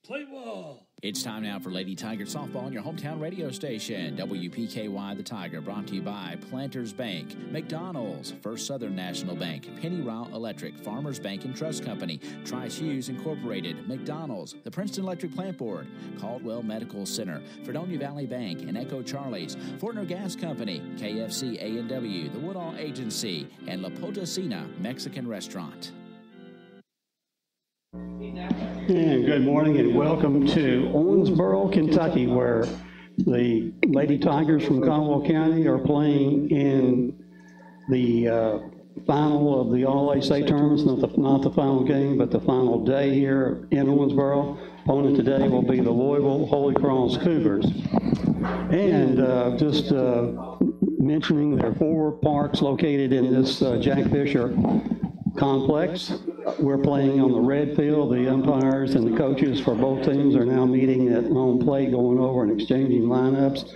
Play ball. It's time now for Lady Tiger softball on your hometown radio station. WPKY The Tiger, brought to you by Planters Bank, McDonald's, First Southern National Bank, Penny Rao Electric, Farmers Bank and Trust Company, Trice Hughes Incorporated, McDonald's, the Princeton Electric Plant Board, Caldwell Medical Center, Fredonia Valley Bank and Echo Charlie's, Fortner Gas Company, KFC A&W, the Woodall Agency, and La Potosina Mexican Restaurant. And good morning and welcome to Owensboro, Kentucky, where the Lady Tigers from Caldwell County are playing in the final of the All-A State tournaments, not the final game, but the final day here in Owensboro. Opponent today will be the Louisville Holy Cross Cougars. And just mentioning there are 4 parks located in this Jack Fisher complex. We're playing on the red field. The umpires and the coaches for both teams are now meeting at home plate, going over and exchanging lineups.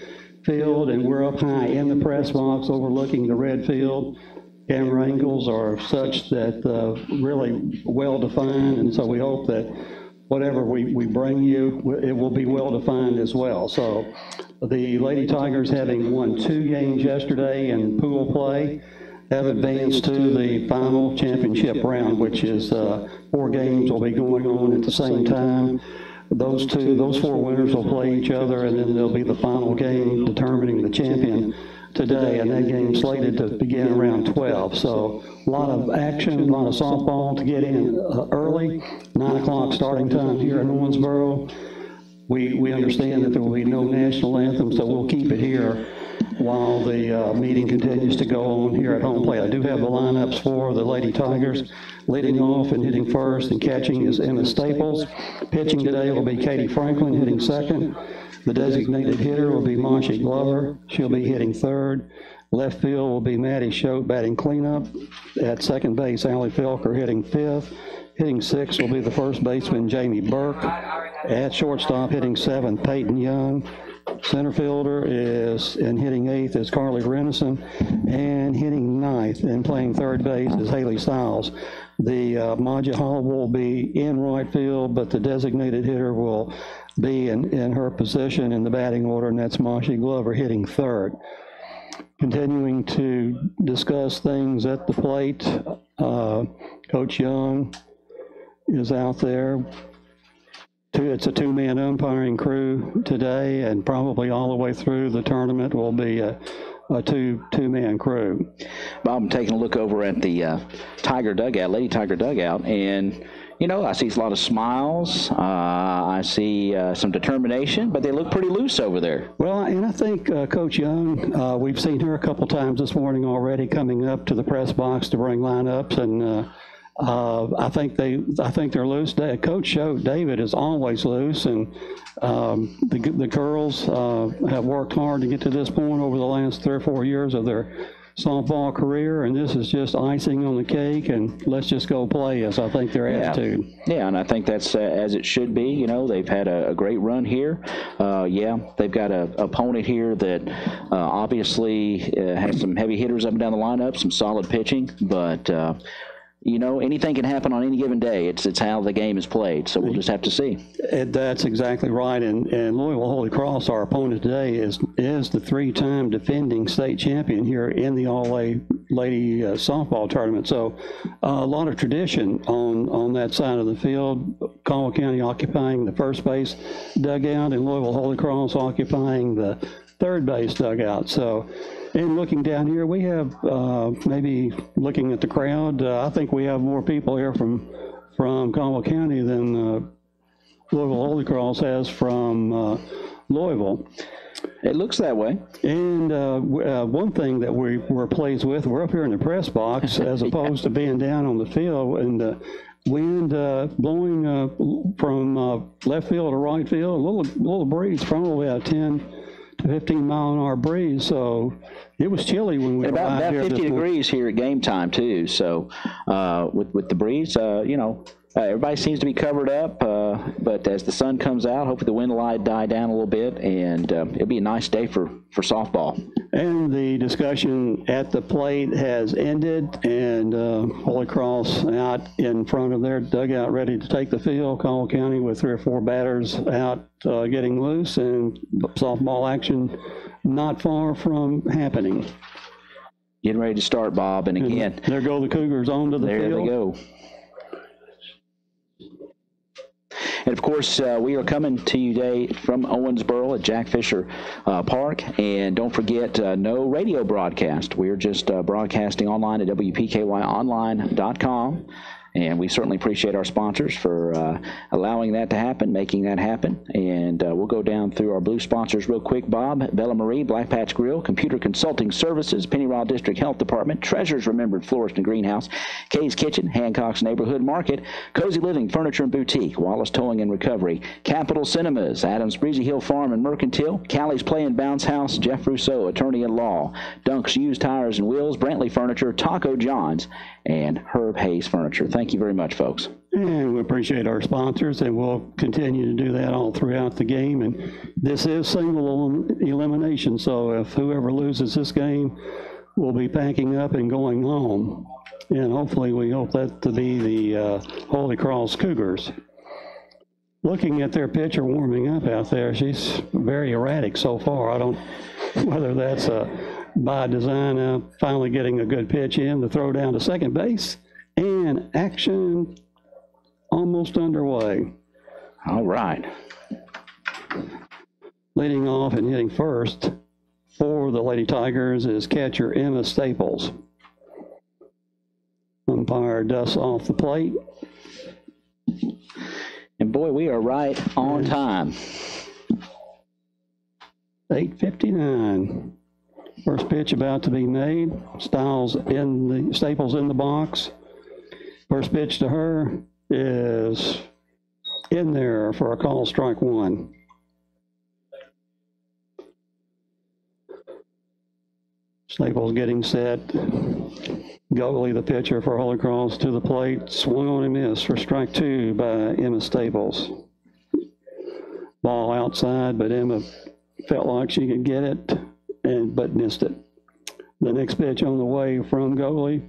Field, and we're up high in the press box overlooking the red field. Camera angles are such that really well defined, and so we hope that whatever we bring you, it will be well defined as well. So the Lady Tigers, having won 2 games yesterday in pool play, have advanced to the final championship round, which is 4 games will be going on at the same time. Those 4 winners will play each other, and then there'll be the final game determining the champion today, and that game slated to begin around 12. So a lot of action, a lot of softball to get in early. 9 o'clock starting time here in Owensboro. We understand that there will be no national anthem, so we'll keep it here while the meeting continues to go on here at home plate. I do have the lineups for the Lady Tigers. Leading off and hitting first and catching is Emma Staples. Pitching today will be Katie Franklin, hitting second. The designated hitter will be Monshi Glover. She'll be hitting third. Left field will be Maddie Choate batting cleanup. At second base, Allie Felker hitting fifth. Hitting sixth will be the first baseman, Jamie Burke. At shortstop, hitting seventh, Peyton Young. Center fielder is, and hitting eighth is Carly Renison, and hitting ninth and playing third base is Haley Stiles. The Maja Hall will be in right field, but the designated hitter will be in her position in the batting order, and that's Monshi Glover hitting third. Continuing to discuss things at the plate, Coach Young is out there. It's a 2-man umpiring crew today, and probably all the way through the tournament will be a two-man crew. Bob, I'm taking a look over at the Tiger dugout, Lady Tiger dugout, and you know, I see a lot of smiles. I see some determination, but they look pretty loose over there. Well, and I think Coach Young, we've seen her a couple times this morning already coming up to the press box to bring lineups, and I think they're loose. Coach Choate, David, is always loose, and the girls have worked hard to get to this point over the last 3 or 4 years of their softball career, and this is just icing on the cake, and let's just go play, as I think their attitude. Yeah, and I think that's as it should be. You know, they've had a great run here. They've got an opponent here that obviously has some heavy hitters up and down the lineup, some solid pitching, but you know, anything can happen on any given day. It's how the game is played, so we'll just have to see. That's exactly right. And Louisville Holy Cross, our opponent today, is the 3-time defending state champion here in the All-A Lady softball tournament. So a lot of tradition on that side of the field. Caldwell County occupying the first base dugout, and Louisville Holy Cross occupying the third base dugout. So. And looking down here, we have, maybe looking at the crowd, I think we have more people here from Caldwell County than Louisville Holy Cross has from Louisville. It looks that way. And one thing that we're pleased with, we're up here in the press box as opposed to being down on the field, and wind blowing from left field to right field, a little breeze, probably a 10 to 15 mile an hour breeze, so it was chilly when we about 50 degrees here at game time too. So with the breeze, you know, Everybody seems to be covered up, but as the sun comes out, hopefully the wind will die down a little bit, and it'll be a nice day for softball. And the discussion at the plate has ended, and Holy Cross out in front of their dugout ready to take the field. Caldwell County with 3 or 4 batters out getting loose, and softball action not far from happening. Getting ready to start, Bob, and again. And there go the Cougars onto the field. There they go. And, of course, we are coming to you today from Owensboro at Jack Fisher Park. And don't forget, no radio broadcast. We're just broadcasting online at WPKYonline.com. And we certainly appreciate our sponsors for allowing that to happen, making that happen. And we'll go down through our blue sponsors real quick. Bob, Bella Marie, Black Patch Grill, Computer Consulting Services, Penny Ryle District Health Department, Treasures Remembered Florist and Greenhouse, Kay's Kitchen, Hancock's Neighborhood Market, Cozy Living Furniture and Boutique, Wallace Towing and Recovery, Capital Cinemas, Adams Breezy Hill Farm and Mercantile, Callie's Play and Bounce House, Jeff Rousseau, Attorney at Law, Dunk's Used Tires and Wheels, Brantley Furniture, Taco John's, and Herb Hayes Furniture. Thank you very much, folks. And we appreciate our sponsors, and we'll continue to do that all throughout the game. And this is single elimination, so if whoever loses this game will be packing up and going home. And hopefully we hope that to be the Holy Cross Cougars. Looking at their pitcher warming up out there, she's very erratic so far. I don't know whether that's by design, finally getting a good pitch in, the throw down to second base, and action almost underway. All right. Leading off and hitting first for the Lady Tigers is catcher Emma Staples. Umpire dusts off the plate. And boy, we are right on time. 8:59. First pitch about to be made. Staples in the box. First pitch to her is in there for a call, strike 1. Staples getting set. Goalie, the pitcher for Holy Cross, to the plate. Swung on and missed for strike 2 by Emma Staples. Ball outside, but Emma felt like she could get it, but missed it. The next pitch on the way from goalie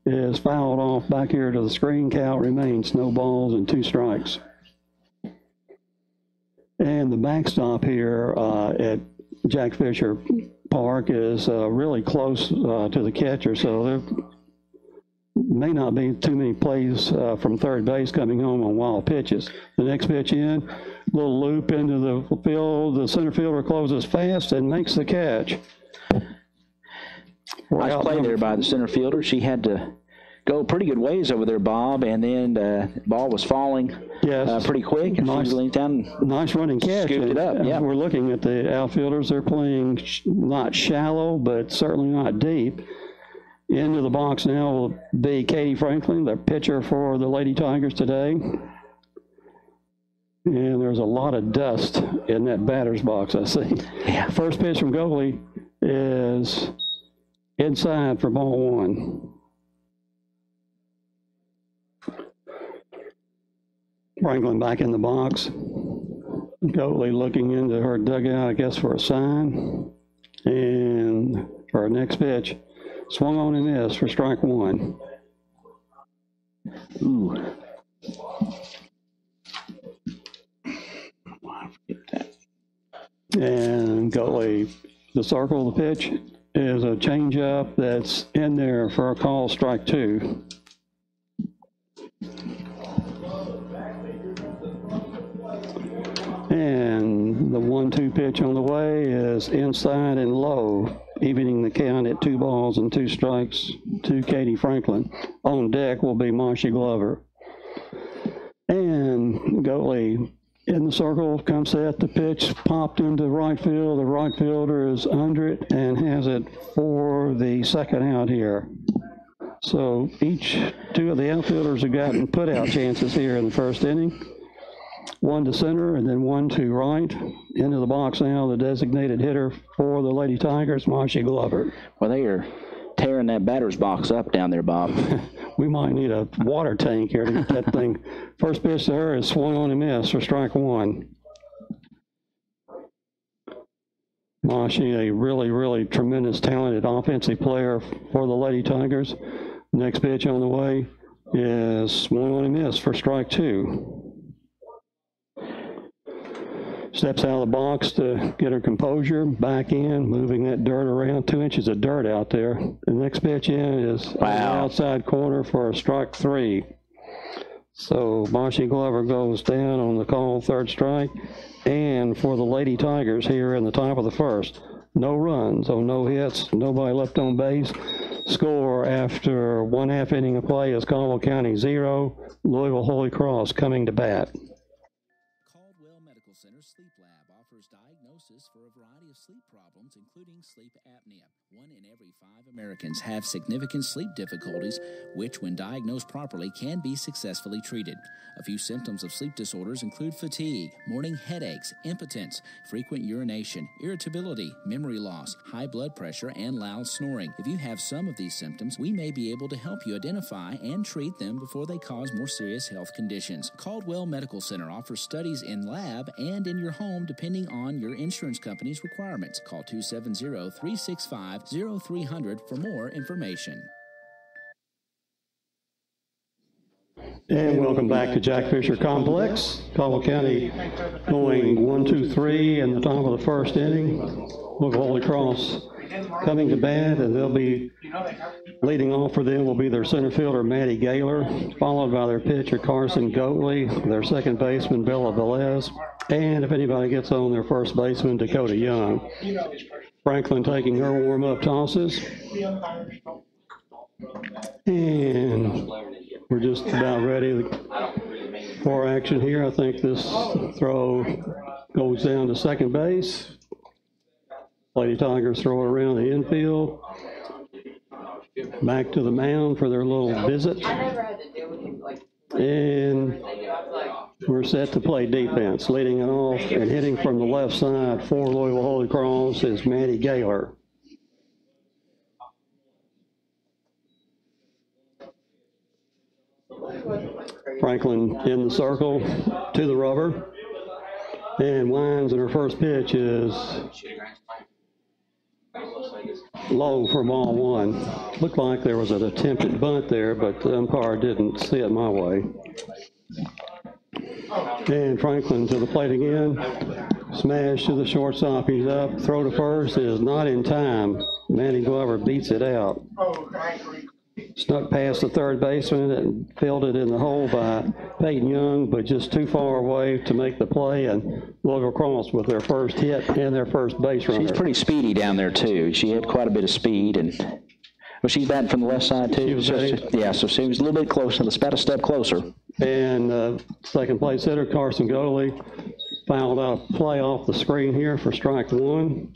is fouled off back here to the screen. Count remains, no balls and 2 strikes. And the backstop here at Jack Fisher Park is really close to the catcher, so there may not be too many plays from third base coming home on wild pitches. The next pitch in, little loop into the field. The center fielder closes fast and makes the catch. Nice play there by the center fielder. She had to go pretty good ways over there, Bob, and then the ball was falling pretty quick. And nice, she leaned down, nice running catch. Scooped it up. Yeah, we're looking at the outfielders. They're playing not shallow, but certainly not deep. Into the box now will be Katie Franklin, the pitcher for the Lady Tigers today. And there's a lot of dust in that batter's box, I see. Yeah. First pitch from goalie is inside for ball 1. Franklin back in the box. Goalie looking into her dugout, I guess, for a sign. And for our next pitch, swung on and missed for strike 1. Ooh. And goalie, the circle of the pitch is a changeup that's in there for a call, strike 2. And the 1-2 pitch on the way is inside and low, evening the count at 2 balls and 2 strikes to Katie Franklin. On deck will be Marcia Glover. And goalie in the circle, comes set, the pitch popped into right field. The right fielder is under it and has it for the second out here. So each 2 of the outfielders have gotten put-out chances here in the first inning. 1 to center and then 1 to right. Into the box now, the designated hitter for the Lady Tigers, Marcia Glover. Well, they are tearing that batter's box up down there, Bob. We might need a water tank here to get that thing. First pitch to her is swung on and missed for strike one. Mashi, a really, really tremendous, talented offensive player for the Lady Tigers. Next pitch on the way is swung on and missed for strike two. Steps out of the box to get her composure, back in, moving that dirt around, 2 inches of dirt out there. The next pitch in is on the outside corner for a strike three. So Mashi Glover goes down on the call, third strike. And for the Lady Tigers here in the top of the first, no runs, no hits, nobody left on base. Score after 1/2 inning of play is Caldwell County 0, Louisville Holy Cross coming to bat. Caldwell Medical Center Sleep Lab offers diagnosis for a variety of sleep problems, including sleep apnea. 1 in every 5 Americans have significant sleep difficulties, which, when diagnosed properly, can be successfully treated. A few symptoms of sleep disorders include fatigue, morning headaches, impotence, frequent urination, irritability, memory loss, high blood pressure, and loud snoring. If you have some of these symptoms, we may be able to help you identify and treat them before they cause more serious health conditions. Caldwell Medical Center offers studies in lab and in your home depending on your insurance company's requirements. Call 270-365-0300 for more information. And welcome back to Jack Fisher Complex. Caldwell County going 1-2-3 in the top of the first inning. Louisville Holy Cross coming to bat, and they'll be leading off for them will be their center fielder, Maddie Gaylor, followed by their pitcher, Carson Goatley, their second baseman, Bella Velez, and if anybody gets on, their first baseman, Dakota Young. Franklin taking her warm-up tosses. And we're just about ready for action here. I think this throw goes down to second base. Lady Tigers throw it around the infield. Back to the mound for their little visit. And we're set to play defense. Leading it off and hitting from the left side for Louisville Holy Cross is Maddie Gaylor. Franklin in the circle to the rubber. And Wines in her first pitch is low for ball one. Looked like there was an attempted bunt there, but the umpire didn't see it my way. And Franklin to the plate again. Smash to the shortstop. He's up. Throw to first is not in time. Manny Glover beats it out. Snuck past the third baseman and fielded in the hole by Peyton Young, but just too far away to make the play. And Louisville Cross with their first hit and their first base runner. She's pretty speedy down there, too. She had quite a bit of speed. And well, she's batting from the left side, too. Yeah, so she was a little bit closer, about a step closer. And second place hitter, Carson Goatley, fouled out a play off the screen here for strike one.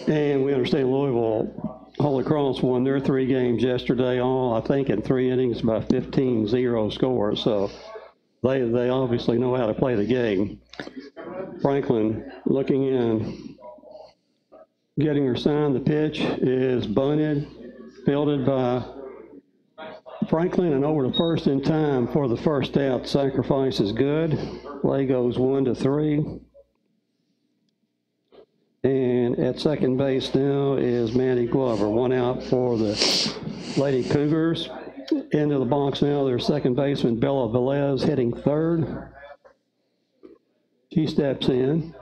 And we understand Louisville Holy Cross won their 3 games yesterday, all I think in 3 innings by 15-0 score. So they obviously know how to play the game. Franklin looking in, getting her signed. The pitch is bunted, fielded by Franklin, and over to first in time for the first out. Sacrifice is good. Play goes 1-3. And at second base now is Maddie Glover. 1 out for the Lady Cougars. Into the box now, their second baseman, Bella Velez, hitting third. She steps in.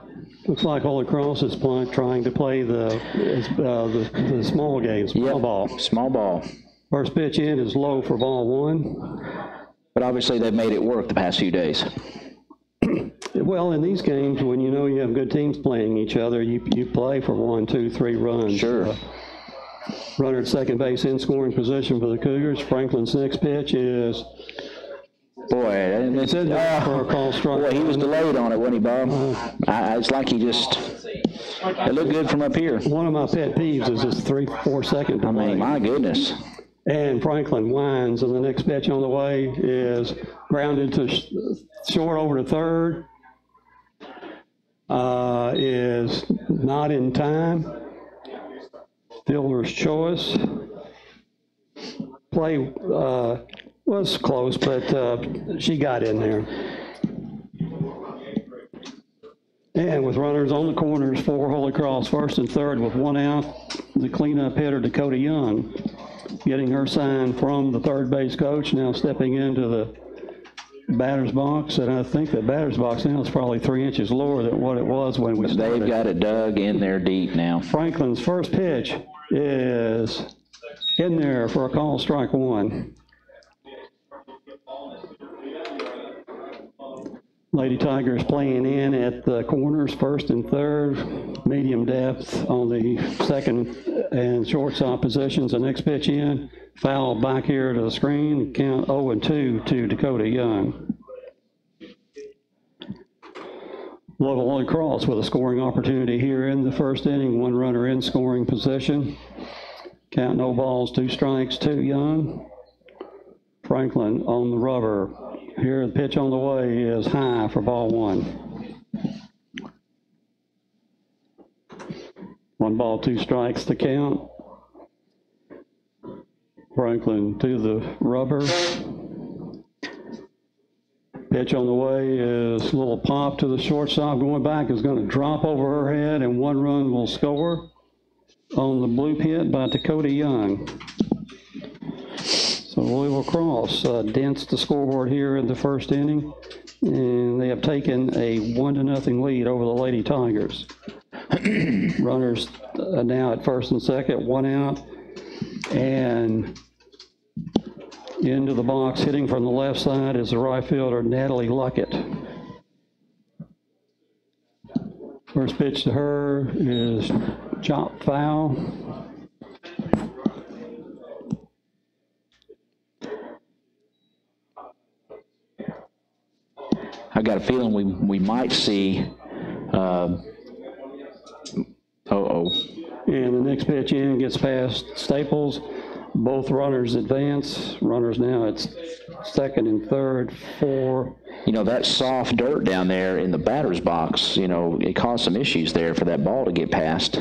Looks like Holy Cross is trying to play the small game, small ball. Small ball. First pitch in is low for ball one. But obviously they've made it work the past few days. Well, in these games, when you know you have good teams playing each other, you play for 1, 2, 3 runs. Sure. Runner at second base in scoring position for the Cougars. Franklin's next pitch is... Boy, it's in there for a call strike. Boy, he was delayed on it, wasn't he, Bob? It's like he just... It looked good from up here. One of my pet peeves is this 3-4 second delay. I mean, my goodness. And Franklin winds, and the next pitch on the way is grounded to short over to third. Is not in time. Fielder's choice. Play was close, but she got in there. And with runners on the corners for Holy Cross, first and third with one out, the cleanup hitter, Dakota Young, getting her sign from the third base coach, now stepping into the batter's box. And I think the batter's box now is probably 3 inches lower than what it was when we started. They've got it dug in there deep now. Franklin's first pitch is in there for a call, strike one. Lady Tigers playing in at the corners, first and third, medium depth on the second and shortstop positions. The next pitch in, foul back here to the screen, count 0-2 to Dakota Young. Louisville Holy Cross with a scoring opportunity here in the first inning, one runner in scoring position. Count no balls, 2 strikes to Young. Franklin on the rubber. Here, the pitch on the way is high for ball one. 1 ball, 2 strikes to count. Franklin to the rubber. Pitch on the way is a little pop to the shortstop. Going back is going to drop over her head, and 1 run will score on the blue pit by Dakota Young. So Louisville Cross dents the scoreboard here in the first inning, and they have taken a 1-0 lead over the Lady Tigers. Runners now at first and second, 1 out, and into the box, hitting from the left side, is the right fielder, Natalie Luckett. First pitch to her is chop foul. I got a feeling we might see, And the next pitch in gets past Staples. Both runners advance. Runners now at second and third for. You know, that soft dirt down there in the batter's box, you know, it caused some issues there for that ball to get past.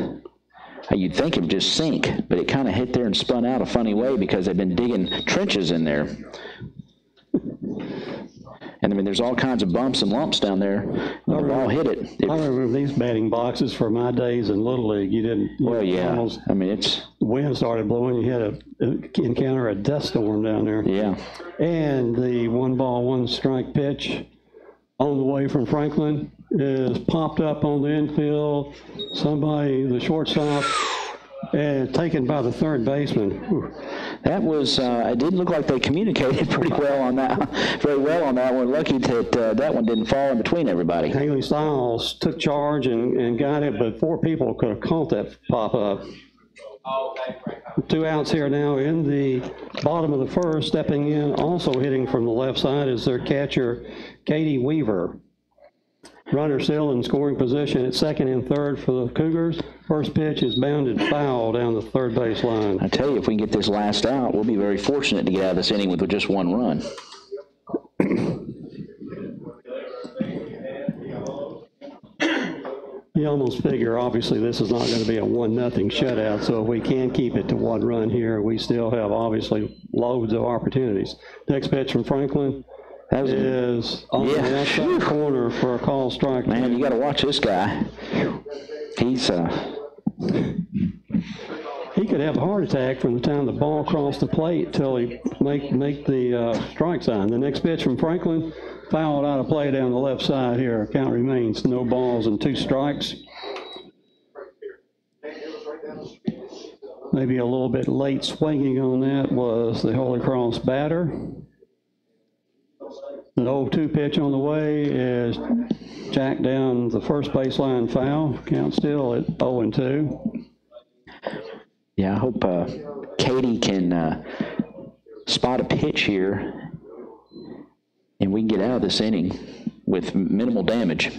You'd think it would just sink, but it kind of hit there and spun out a funny way because they've been digging trenches in there. And I mean, there's all kinds of bumps and lumps down there. The ball hit it. I remember these batting boxes from my days in Little League. You didn't. Well, yeah. I mean, it's. The wind started blowing. You had to encounter a dust storm down there. Yeah. And the 1 ball, 1 strike pitch on the way from Franklin is popped up on the infield. Somebody, the shortstop, and taken by the third baseman. Whew. That was, it didn't look like they communicated very well on that one. Lucky that that one didn't fall in between everybody. Haley Stiles took charge and got it, but 4 people could have caught that pop-up. 2 outs here now in the bottom of the first. Stepping in, also hitting from the left side, is their catcher, Katie Weaver. Runner still in scoring position at second and third for the Cougars. First pitch is bounded foul down the third base line. I tell you, if we can get this last out, we'll be very fortunate to get out of this inning with just 1 run. You almost figure, obviously, this is not going to be a 1-0 shutout, so if we can keep it to 1 run here, we still have, obviously, loads of opportunities. Next pitch from Franklin is on the outside corner for a call strike. Man, you got to watch this guy. He's he could have a heart attack from the time the ball crossed the plate till he make the strike sign. The next pitch from Franklin, fouled out of play down the left side here. Count remains no balls and 2 strikes. Maybe a little bit late swinging on that was the Holy Cross batter. The 0-2 pitch on the way is jacked down the first baseline foul. Count still at 0-2. Yeah, I hope Katie can spot a pitch here and we can get out of this inning with minimal damage.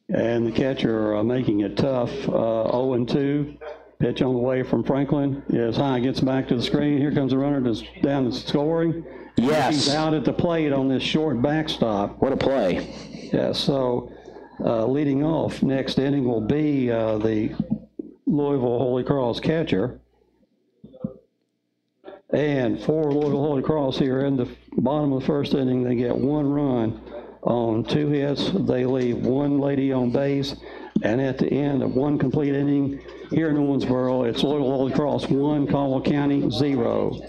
And the catcher making it tough. 0-2. Pitch on the way from Franklin is high, gets back to the screen. Here comes the runner down the scoring. Yes. He's out at the plate on this short backstop. What a play. Yeah, so leading off next inning will be the Louisville Holy Cross catcher. And for Louisville Holy Cross here in the bottom of the first inning, they get 1 run on 2 hits. They leave 1 lady on base. And at the end of 1 complete inning here in Owensboro, it's Louisville Holy Cross 1, Caldwell County 0.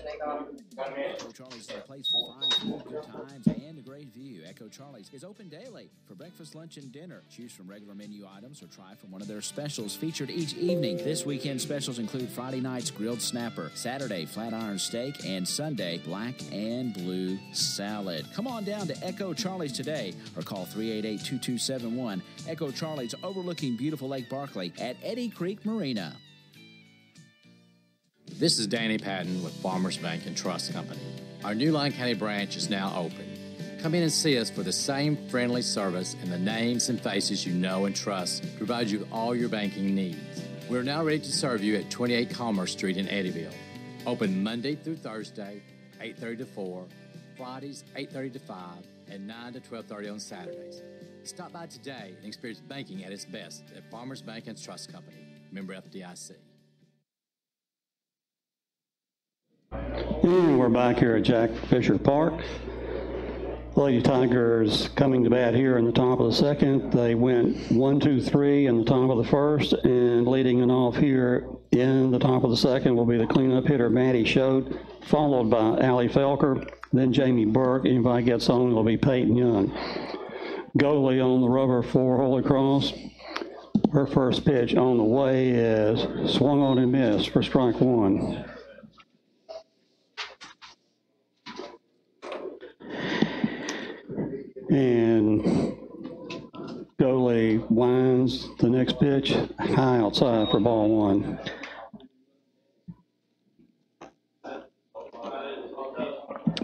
Echo Charlie's is a place for fine food, good times, and a great view. Echo Charlie's is open daily for breakfast, lunch, and dinner. Choose from regular menu items or try from one of their specials featured each evening. This weekend specials include Friday night's grilled snapper, Saturday flat iron steak, and Sunday black and blue salad. Come on down to Echo Charlie's today or call 388-2271. Echo Charlie's overlooking beautiful Lake Barkley at Eddy Creek Marina. This is Danny Patton with Farmers Bank and Trust Company. Our new Lyon County branch is now open. Come in and see us for the same friendly service and the names and faces you know and trust to provide you with all your banking needs. We're now ready to serve you at 28 Commerce Street in Eddyville. Open Monday through Thursday, 8:30 to 4, Fridays 8:30 to 5, and 9 to 12:30 on Saturdays. Stop by today and experience banking at its best at Farmers Bank and Trust Company, member FDIC. And we're back here at Jack Fisher Park. Lady Tigers coming to bat here in the top of the second. They went 1-2-3 in the top of the first, and leading it off here in the top of the second will be the cleanup hitter Maddie Schott, followed by Allie Felker, then Jamie Burke. Anybody gets on, it'll be Peyton Young. Goalie on the rubber for Holy Cross. Her first pitch on the way is swung on and missed for strike 1. And goalie winds the next pitch high outside for ball 1.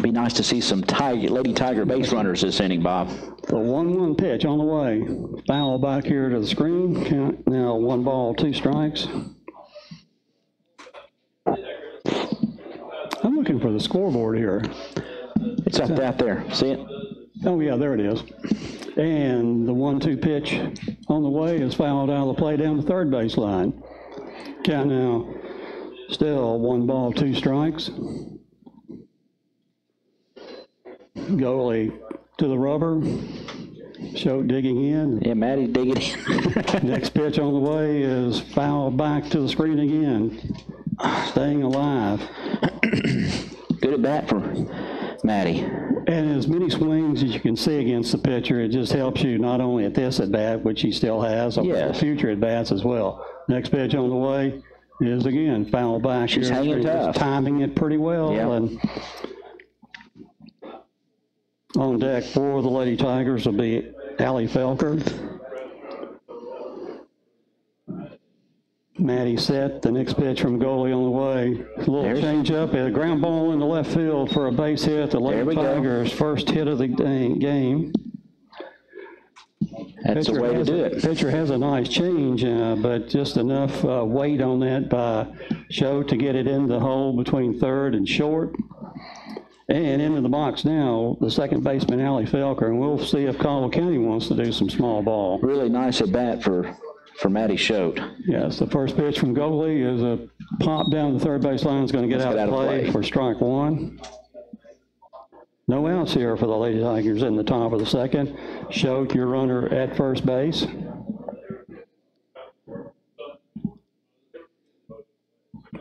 Be nice to see some Lady Tiger base runners this inning, Bob. The 1-1 pitch on the way. Foul back here to the screen. Count now 1 ball, 2 strikes. I'm looking for the scoreboard here. It's up out there. See it? Oh, yeah, there it is. And the 1-2 pitch on the way is fouled out of the play down the third base line. Count now still 1 ball, 2 strikes. Goalie to the rubber. Schott digging in. Yeah, Maddie digging in. Next pitch on the way is fouled back to the screen again. Staying alive. Good at bat for Maddie. And as many swings as you can see against the pitcher, it just helps you not only at this at-bat, which he still has, but future at-bats as well. Next pitch on the way is, again, foul back. She's hanging tough. Timing it pretty well. Yep. And on deck for the Lady Tigers will be Allie Felker. Maddie set. The next pitch from goalie on the way. A little change up. A ground ball in the left field for a base hit. The Lady Tigers' first hit of the game. That's the way to do it. Pitcher has a nice change, but just enough weight on that by Schott to get it in the hole between third and short. And into the box now, the second baseman, Allie Felker, and we'll see if Caldwell County wants to do some small ball. Really nice at bat for Maddie Schott. Yes, the first pitch from goalie is a pop down the third base line. Is going to get out of play for strike 1. No outs here for the Lady Tigers in the top of the second. Schott, your runner at first base.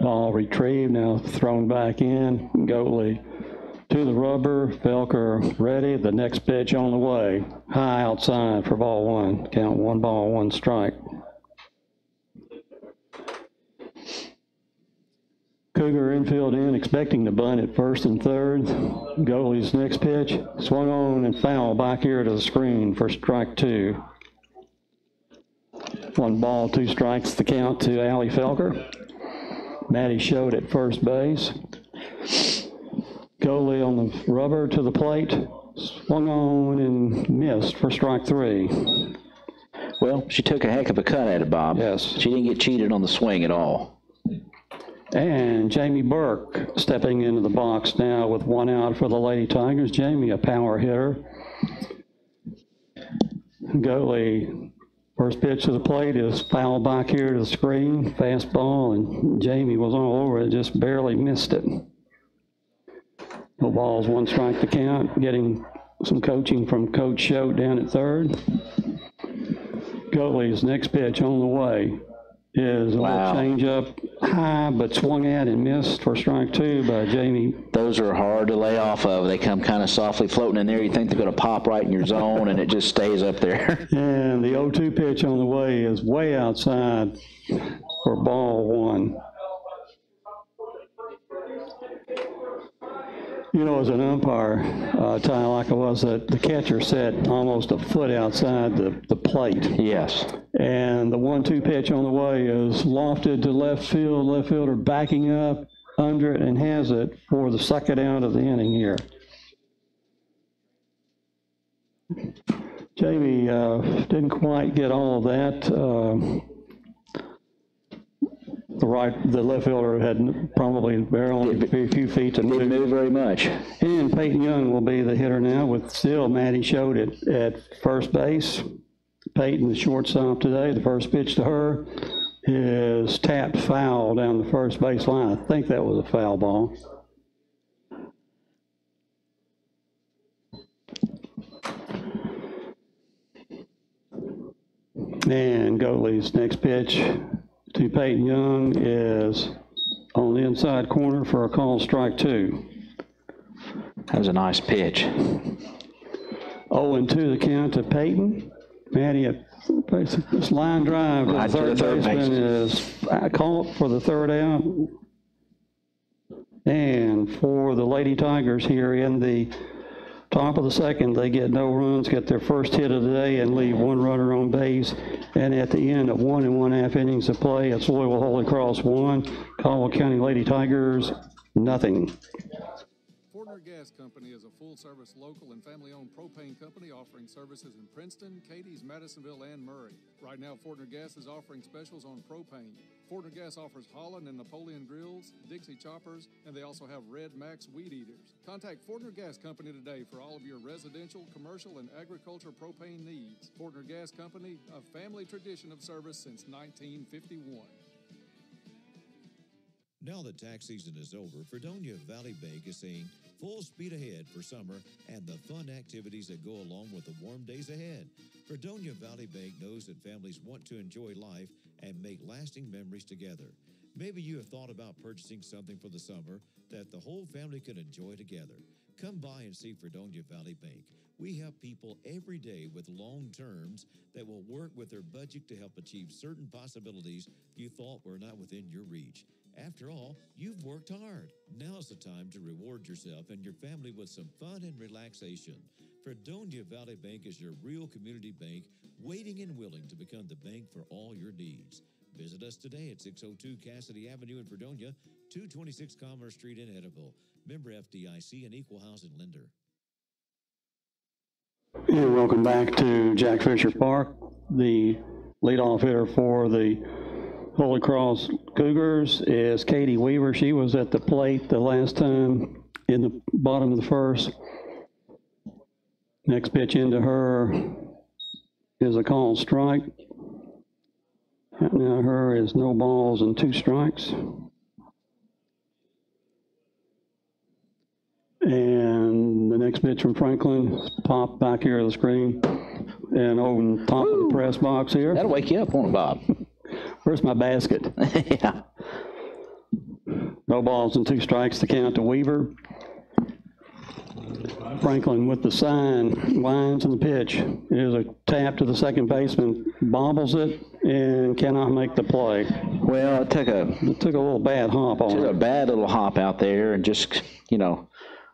Ball retrieved, now thrown back in. Goalie to the rubber. Felker ready. The next pitch on the way. High outside for ball 1. Count 1 ball, 1 strike. Cougar infield in, expecting to bunt at first and third. Goalie's next pitch, swung on and foul back here to the screen for strike 2. 1 ball, 2 strikes, the count to Allie Felker. Maddie Schott at first base. Goalie on the rubber to the plate, swung on and missed for strike 3. Well, she took a heck of a cut at it, Bob. Yes. She didn't get cheated on the swing at all. And Jamie Burke stepping into the box now with 1 out for the Lady Tigers. Jamie, a power hitter. Goalie First pitch to the plate is foul back here to the screen, fastball, and Jamie was all over it, just barely missed it. No balls, 1 strike to count. Getting some coaching from Coach Choate down at third. Goatley's next pitch on the way is a little change up high, but swung at and missed for strike 2 by Jamie. Those are hard to lay off of. They come kind of softly floating in there. You think they're going to pop right in your zone, and it just stays up there. And the 0-2 pitch on the way is way outside for ball 1. You know, as an umpire, Ty, like I was, the catcher sat almost a foot outside the plate. Yes. And the 1-2 pitch on the way is lofted to left field, left fielder backing up under it and has it for the second out of the inning here. Jamie didn't quite get all of that. The left fielder had probably barely a few feet to move. Didn't move very much. And Peyton Young will be the hitter now with still Maddie Choate at first base. Peyton, the shortstop today, the first pitch to her is tapped foul down the first base line. I think that was a foul ball. And Goatley's next pitch to Peyton Young is on the inside corner for a call strike 2. That was a nice pitch. 0-2 the count to Peyton. Maddie, this line drive to the third baseman is caught for the third out. And for the Lady Tigers here in the top of the second, they get no runs, get their first hit of the day, and leave 1 runner on base. And at the end of 1 1/2 innings of play, it's Louisville Holy Cross 1, Caldwell County Lady Tigers nothing. Gas Company is a full-service local and family-owned propane company offering services in Princeton, Cadiz, Madisonville, and Murray. Right now, Fortner Gas is offering specials on propane. Fortner Gas offers Holland and Napoleon grills, Dixie choppers, and they also have Red Max weed eaters. Contact Fortner Gas Company today for all of your residential, commercial, and agriculture propane needs. Fortner Gas Company, a family tradition of service since 1951. Now that tax season is over, Fredonia Valley Bank is saying full speed ahead for summer and the fun activities that go along with the warm days ahead. Fredonia Valley Bank knows that families want to enjoy life and make lasting memories together. Maybe you have thought about purchasing something for the summer that the whole family can enjoy together. Come by and see Fredonia Valley Bank. We help people every day with long terms that will work with their budget to help achieve certain possibilities you thought were not within your reach. After all, you've worked hard. Now's the time to reward yourself and your family with some fun and relaxation. Fredonia Valley Bank is your real community bank, waiting and willing to become the bank for all your needs. Visit us today at 602 Cassidy Avenue in Fredonia, 226 Commerce Street in Eddyville. Member FDIC and Equal Housing Lender. And welcome back to Jack Fisher Park. The leadoff hitter for the Holy Cross Cougars is Katie Weaver. She was at the plate the last time in the bottom of the first. Next pitch into her is a called strike. Now her is no balls and 2 strikes. And the next pitch from Franklin, pop back here on the screen and over top of the press box here. That'll wake you up, won't it, Bob? Where's my basket? Yeah. No balls and 2 strikes to count to Weaver. Franklin with the sign, lines and the pitch. It is a tap to the second baseman, bobbles it, and cannot make the play. Well, it took a little bad hop on it. Took a bad little hop out there, and just, you know,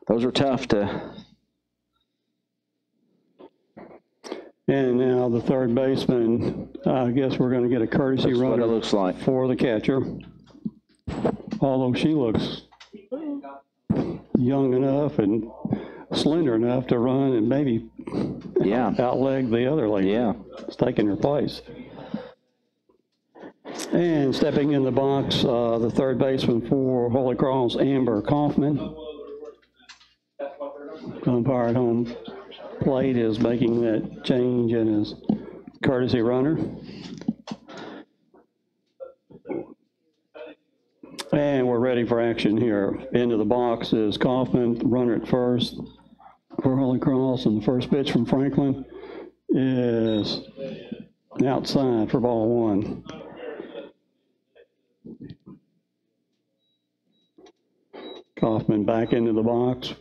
those are tough to. And now the third baseman, I guess we're going to get a courtesy runner what it looks like for the catcher. Although she looks young enough and slender enough to run and maybe outleg the other lady. Yeah. It's taking her place. And stepping in the box, the third baseman for Holy Cross, Amber Kaufman. Umpire at home plate is making that change and is courtesy runner. And we're ready for action here. Into the box is Kaufman, runner at first for Holy Cross, and the first pitch from Franklin is outside for ball one. Kaufman back into the box.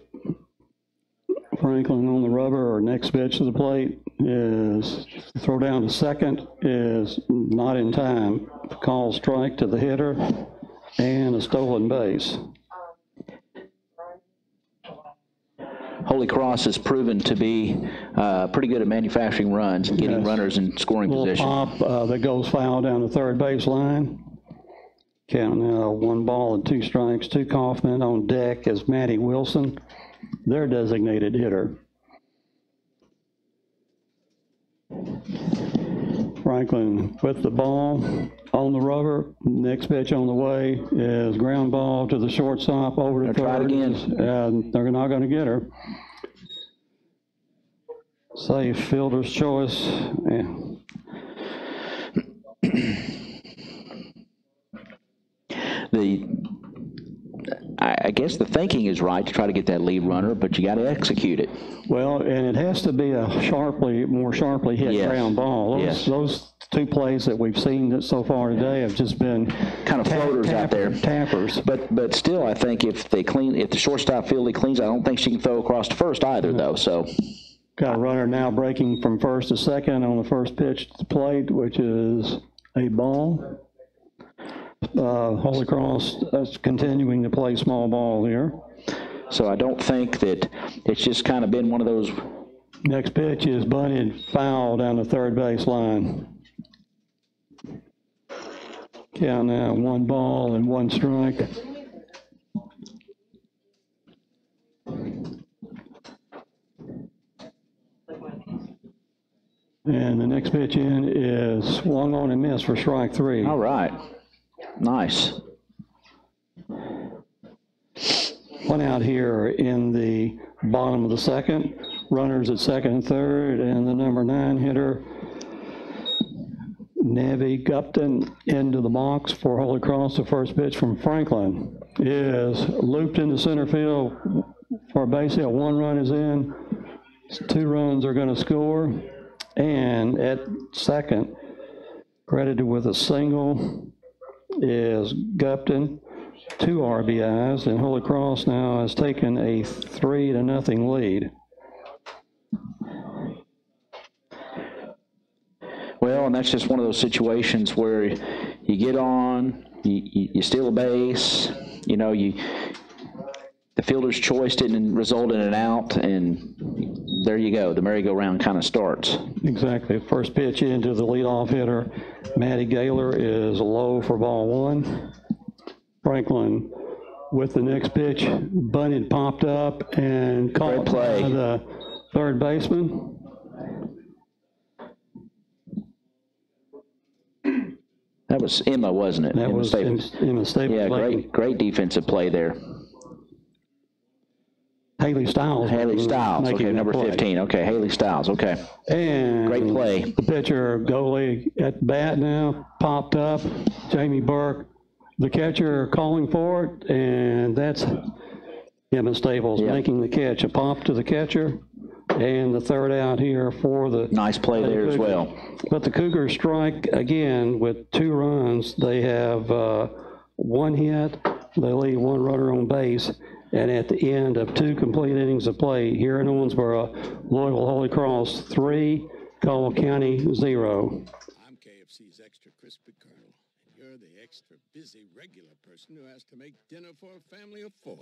Franklin on the rubber. Our next pitch to the plate is throw down to second, is not in time. Call strike to the hitter and a stolen base. Holy Cross has proven to be pretty good at manufacturing runs and getting runners in scoring position. Pop that goes foul down the third base line. Count now 1 ball and 2 strikes to Kaufman. On deck is Matty Wilson, their designated hitter. Franklin with the ball on the rubber. Next pitch on the way is ground ball to the shortstop over to third. Try it again. And they're not going to get her. Safe fielder's choice. Yeah. I guess the thinking is right to try to get that lead runner, but you got to execute it. Well, and it has to be a more sharply hit ground ball. Those 2 plays that we've seen so far today have just been kind of floaters out there, tappers. But still, I think if the shortstop field cleans, I don't think she can throw across to first either, though. So got a runner now breaking from first to second on the first pitch to the plate, which is a ball. Holy Cross is continuing to play small ball here. So I don't think that it's just kind of been one of those. Next pitch is bunted foul down the third base line. Count now 1 ball and 1 strike. And the next pitch in is swung on and missed for strike 3. All right. Nice. One out here in the bottom of the second. Runners at second and third, and the number 9 hitter, Nevi Gupton, into the box for Holy Cross. The first pitch from Franklin is looped into center field for a base hit. 1 run is in. 2 runs are going to score. And at second, credited with a single, is Gupton, 2 RBIs, and Holy Cross now has taken a 3-0 lead. Well, and that's just one of those situations where you get on, you steal a base, the fielder's choice didn't result in an out, and there you go. The merry-go-round kind of starts. Exactly. First pitch into the leadoff hitter, Matty Gaylor, is low for ball 1. Franklin with the next pitch, bunted, popped up, and caught by the third baseman. That was Emma, wasn't it? That was Emma Staples. Yeah, great defensive play there. Haley Stiles. Okay, number 15. Okay, Haley Stiles, okay. And great play. The pitcher, goalie at bat now, popped up. Jamie Burke, the catcher, calling for it, and that's Emma Staples making the catch. A pop to the catcher, and the third out here for the... Nice play there as well. But the Cougars strike again with 2 runs. They have 1 hit. They leave 1 runner on base. And at the end of 2 complete innings of play here in Owensboro, Louisville Holy Cross 3, Caldwell County 0. I'm KFC's extra crispy colonel, and you're the extra busy regular person who has to make dinner for a family of 4.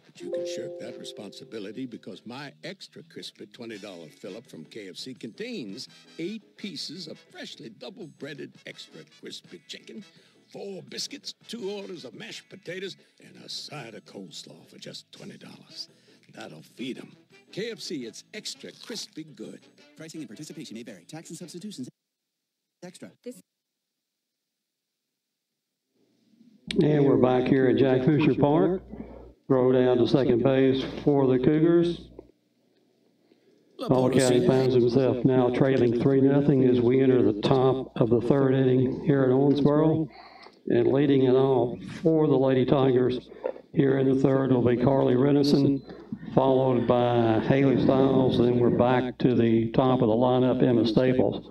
But you can shirk that responsibility because my extra crispy $20 fill-up from KFC contains 8 pieces of freshly double-breaded extra crispy chicken, 4 biscuits, 2 orders of mashed potatoes, and a side of coleslaw for just $20. That'll feed them. KFC, it's extra crispy good. Pricing and participation may vary. Tax and substitutions extra. And we're back here at Jack Fisher Park. Throw down to second base for the Cougars. Caldwell County finds himself now trailing 3-0 as we enter the top of the third inning here at Owensboro. And leading it off for the Lady Tigers here in the third will be Carly Renison, followed by Haley Stiles. Then we're back to the top of the lineup, Emma Staples.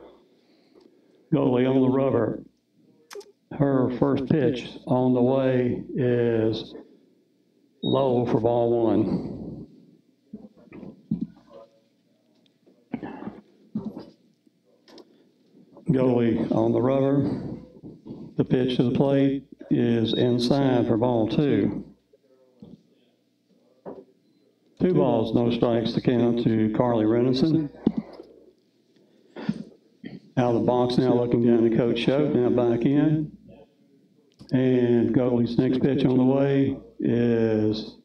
Goalie on the rubber. Her first pitch on the way is low for ball one. Goalie on the rubber. The pitch to the plate is inside for ball two. 2 balls, no strikes to count to Carly Renison. Out of the box now, looking down to Coach Choate, now back in. And goalie's next pitch on the way is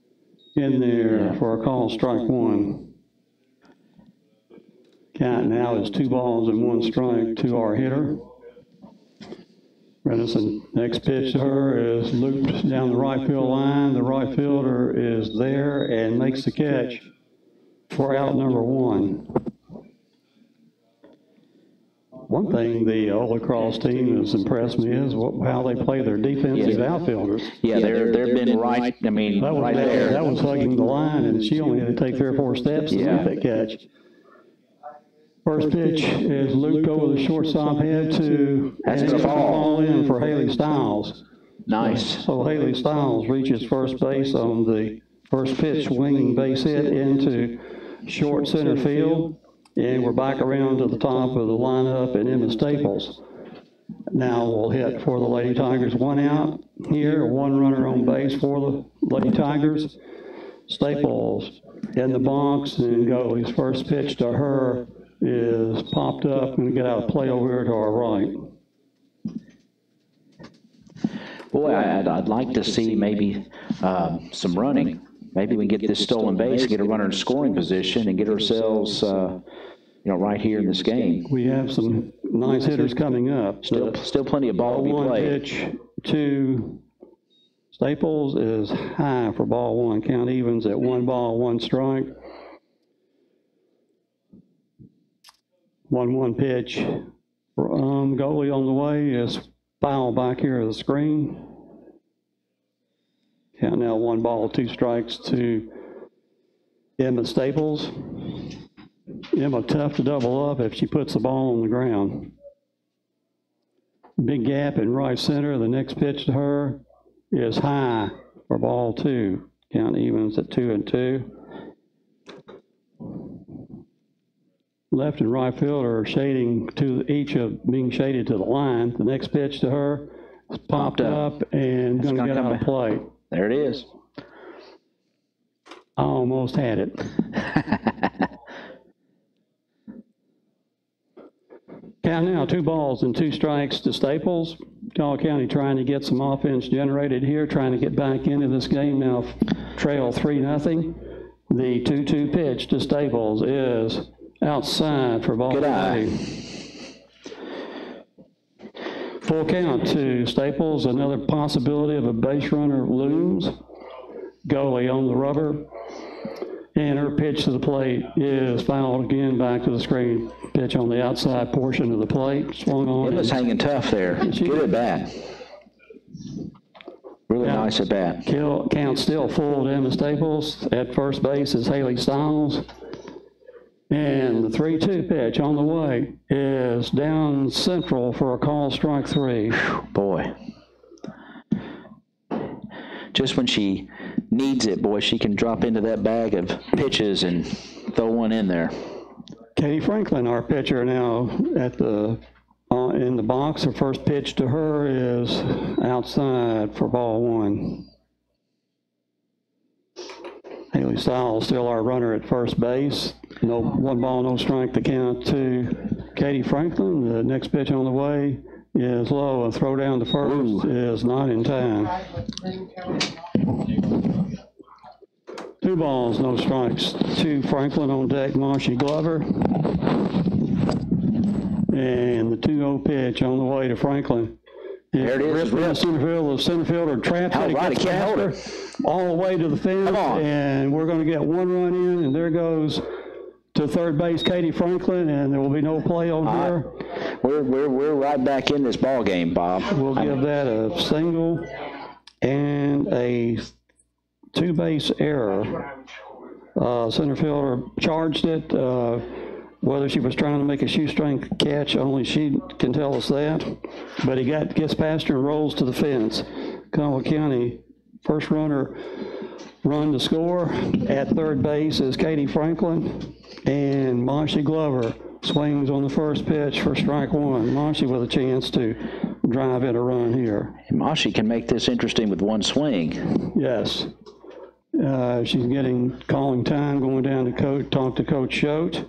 in there for a call, strike one. Count now is 2 balls and 1 strike to our hitter. Renison, next pitch to her is looped down the right field line. The right fielder is there and makes the catch for out number 1. One thing the Old Lacrosse team has impressed me is how they play their defensive outfielders. Yeah, they've been right, I mean, right there. That was hugging the line, and she only had to take 3 or 4 steps to make that catch. First pitch is looped over the shortstop head to, that's going to fall in for Haley Stiles. Nice. So Haley Stiles reaches first base on the first pitch, swinging base hit into short center field. And we're back around to the top of the lineup, and Emma Staples now will hit for the Lady Tigers. 1 out here, 1 runner on base for the Lady Tigers. Staples in the box, and goalie's first pitch to her is popped up and get out of play over here to our right. Boy, I'd like to see maybe some running. Maybe we can get this stolen base, get a runner in scoring position, and get ourselves, right here in this game. We have some nice hitters coming up. Still plenty of ball to be played. Pitch to Staples is high for ball 1. Count evens at 1 ball, 1 strike. 1-1 pitch. Goalie on the way is foul back here at the screen. Count now 1 ball, 2 strikes to Emma Staples. Emma tough to double up if she puts the ball on the ground. Big gap in right center. The next pitch to her is high for ball 2. Count evens at 2-2. Left and right fielder shading to each of being shaded to the line. The next pitch to her is popped up and going to get out of play. There it is. I almost had it. Count now 2 balls and 2 strikes to Staples. Caldwell County trying to get some offense generated here, trying to get back into this game now. Trail 3-0. The 2-2 pitch to Staples is outside for ball 3. Full count to Staples. Another possibility of a base runner looms. Goalie on the rubber. And her pitch to the plate is fouled again back to the screen. Pitch on the outside portion of the plate. Swung on. It was hanging tough there. Good at bat. Really nice at bat. Count still full to Emma Staples. At first base is Haley Stiles. And the 3-2 pitch on the way is down central for a call, strike 3. Boy. Just when she needs it, boy, she can drop into that bag of pitches and throw one in there. Katie Franklin, our pitcher now at the in the box. Her first pitch to her is outside for ball 1. Haley Stiles still our runner at first base. No 1 ball, no strike to count to Katie Franklin. The next pitch on the way is low. A throw down to first is not in time. 2 balls, no strikes to Franklin on deck. Marshy Glover. And the 2-0 pitch on the way to Franklin. There it is. Ripped center field. The center fielder trapped it. Right, he can't hold her. All the way to the fence. And we're going to get 1 run in, and there goes to third base, Katie Franklin, and there will be no play on her. We're right back in this ball game, Bob. We'll give that a single and a two-base error. Center fielder charged it. Whether she was trying to make a shoestring catch, only she can tell us that. But he gets past her and rolls to the fence. Caldwell County, first run to score at third base is Katie Franklin, and Monshi Glover swings on the first pitch for strike one. Monshi with a chance to drive in a run here. Monshi can make this interesting with one swing. Yes. She's calling time, going down to talk to Coach Choate.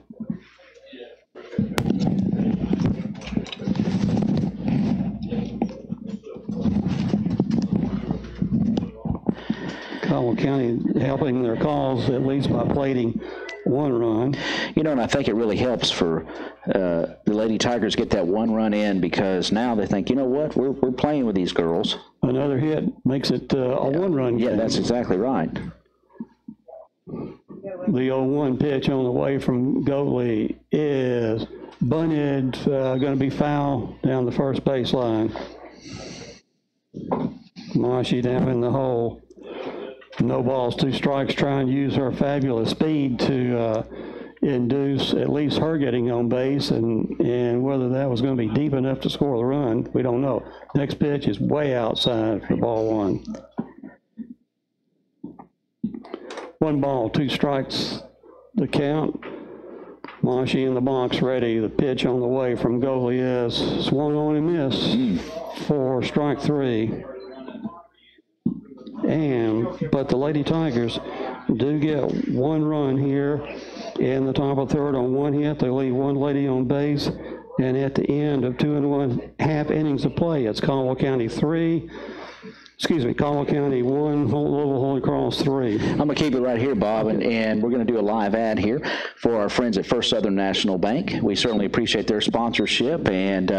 Caldwell County helping their calls at least by plating one run. You know, and I think it really helps for the Lady Tigers get that one run in, because now they think, you know what, we're playing with these girls. Another hit makes it a one-run game. Yeah, that's exactly right. The 0-1 pitch on the way from Goatley is bunted, going to be foul down the first baseline. Monshi down in the hole. No balls, 2 strikes, trying to use her fabulous speed to induce at least her getting on base, and whether that was going to be deep enough to score the run, we don't know. Next pitch is way outside for ball 1. 1 ball, 2 strikes, the count. Monshi in the box ready. The pitch on the way from Goalie is swung on and missed for strike 3. But the Lady Tigers do get 1 run here in the top of third on 1 hit. They leave 1 lady on base, and at the end of 2 1/2 innings of play, it's Caldwell County 1, Louisville Holy Cross 3. I'm going to keep it right here, Bob, and we're going to do a live ad here for our friends at First Southern National Bank. We certainly appreciate their sponsorship, and,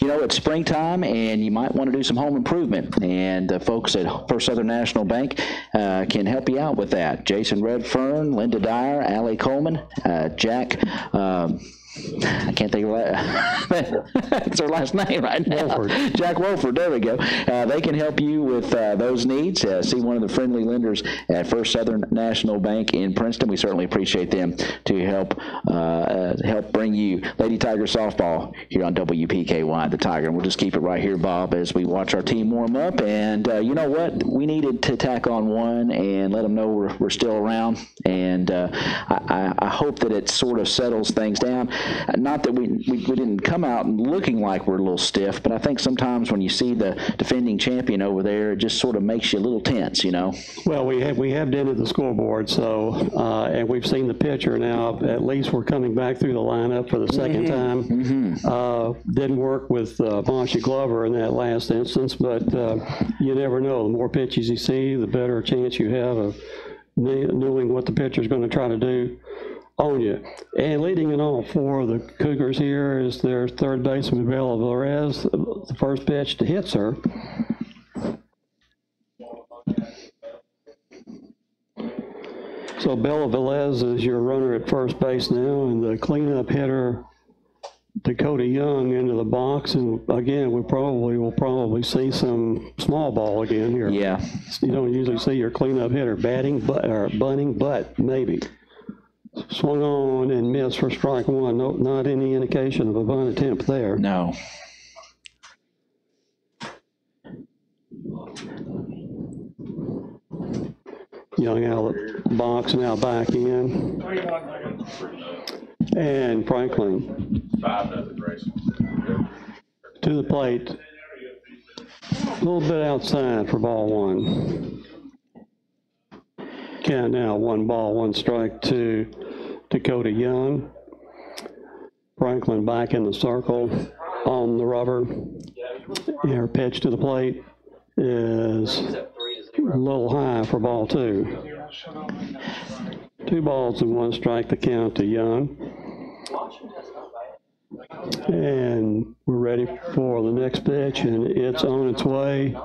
it's springtime, and you might want to do some home improvement, and the folks at First Southern National Bank can help you out with that. Jason Redfern, Linda Dyer, Allie Coleman, Jack... I can't think of that. That's her last name right now. Wolford. Jack Wolford, there we go. They can help you with those needs. See one of the friendly lenders at First Southern National Bank in Princeton. We certainly appreciate them to help bring you Lady Tiger softball here on WPKY, the Tiger. And we'll just keep it right here, Bob, as we watch our team warm up. And you know what? We needed to tack on one and let them know we're still around. And I hope that it sort of settles things down. Not that we didn't come out looking like we're a little stiff, but I think sometimes when you see the defending champion over there, it just sort of makes you a little tense, Well, we have dented the scoreboard, so and we've seen the pitcher now. At least we're coming back through the lineup for the second time. Didn't work with Monshi Glover in that last instance, but you never know. The more pitches you see, the better chance you have of knowing what the pitcher's going to try to do on you. And leading it off for the Cougars here is their third baseman, Bella Velez. The first pitch to hits her. So Bella Velez is your runner at first base now, and the cleanup hitter, Dakota Young, into the box. And again, we will probably see some small ball again here. Yeah. You don't usually see your cleanup hitter batting, or bunting, but maybe. Swung on and missed for strike 1. No, not any indication of a bunt attempt there. No. Young out of the box, now back in. And Franklin to the plate. A little bit outside for ball 1. Count now 1 ball, 1 strike to Dakota Young. Franklin back in the circle on the rubber. Her pitch to the plate is a little high for ball 2. 2 balls and 1 strike, the count to Young. And we're ready for the next pitch, and it's on its way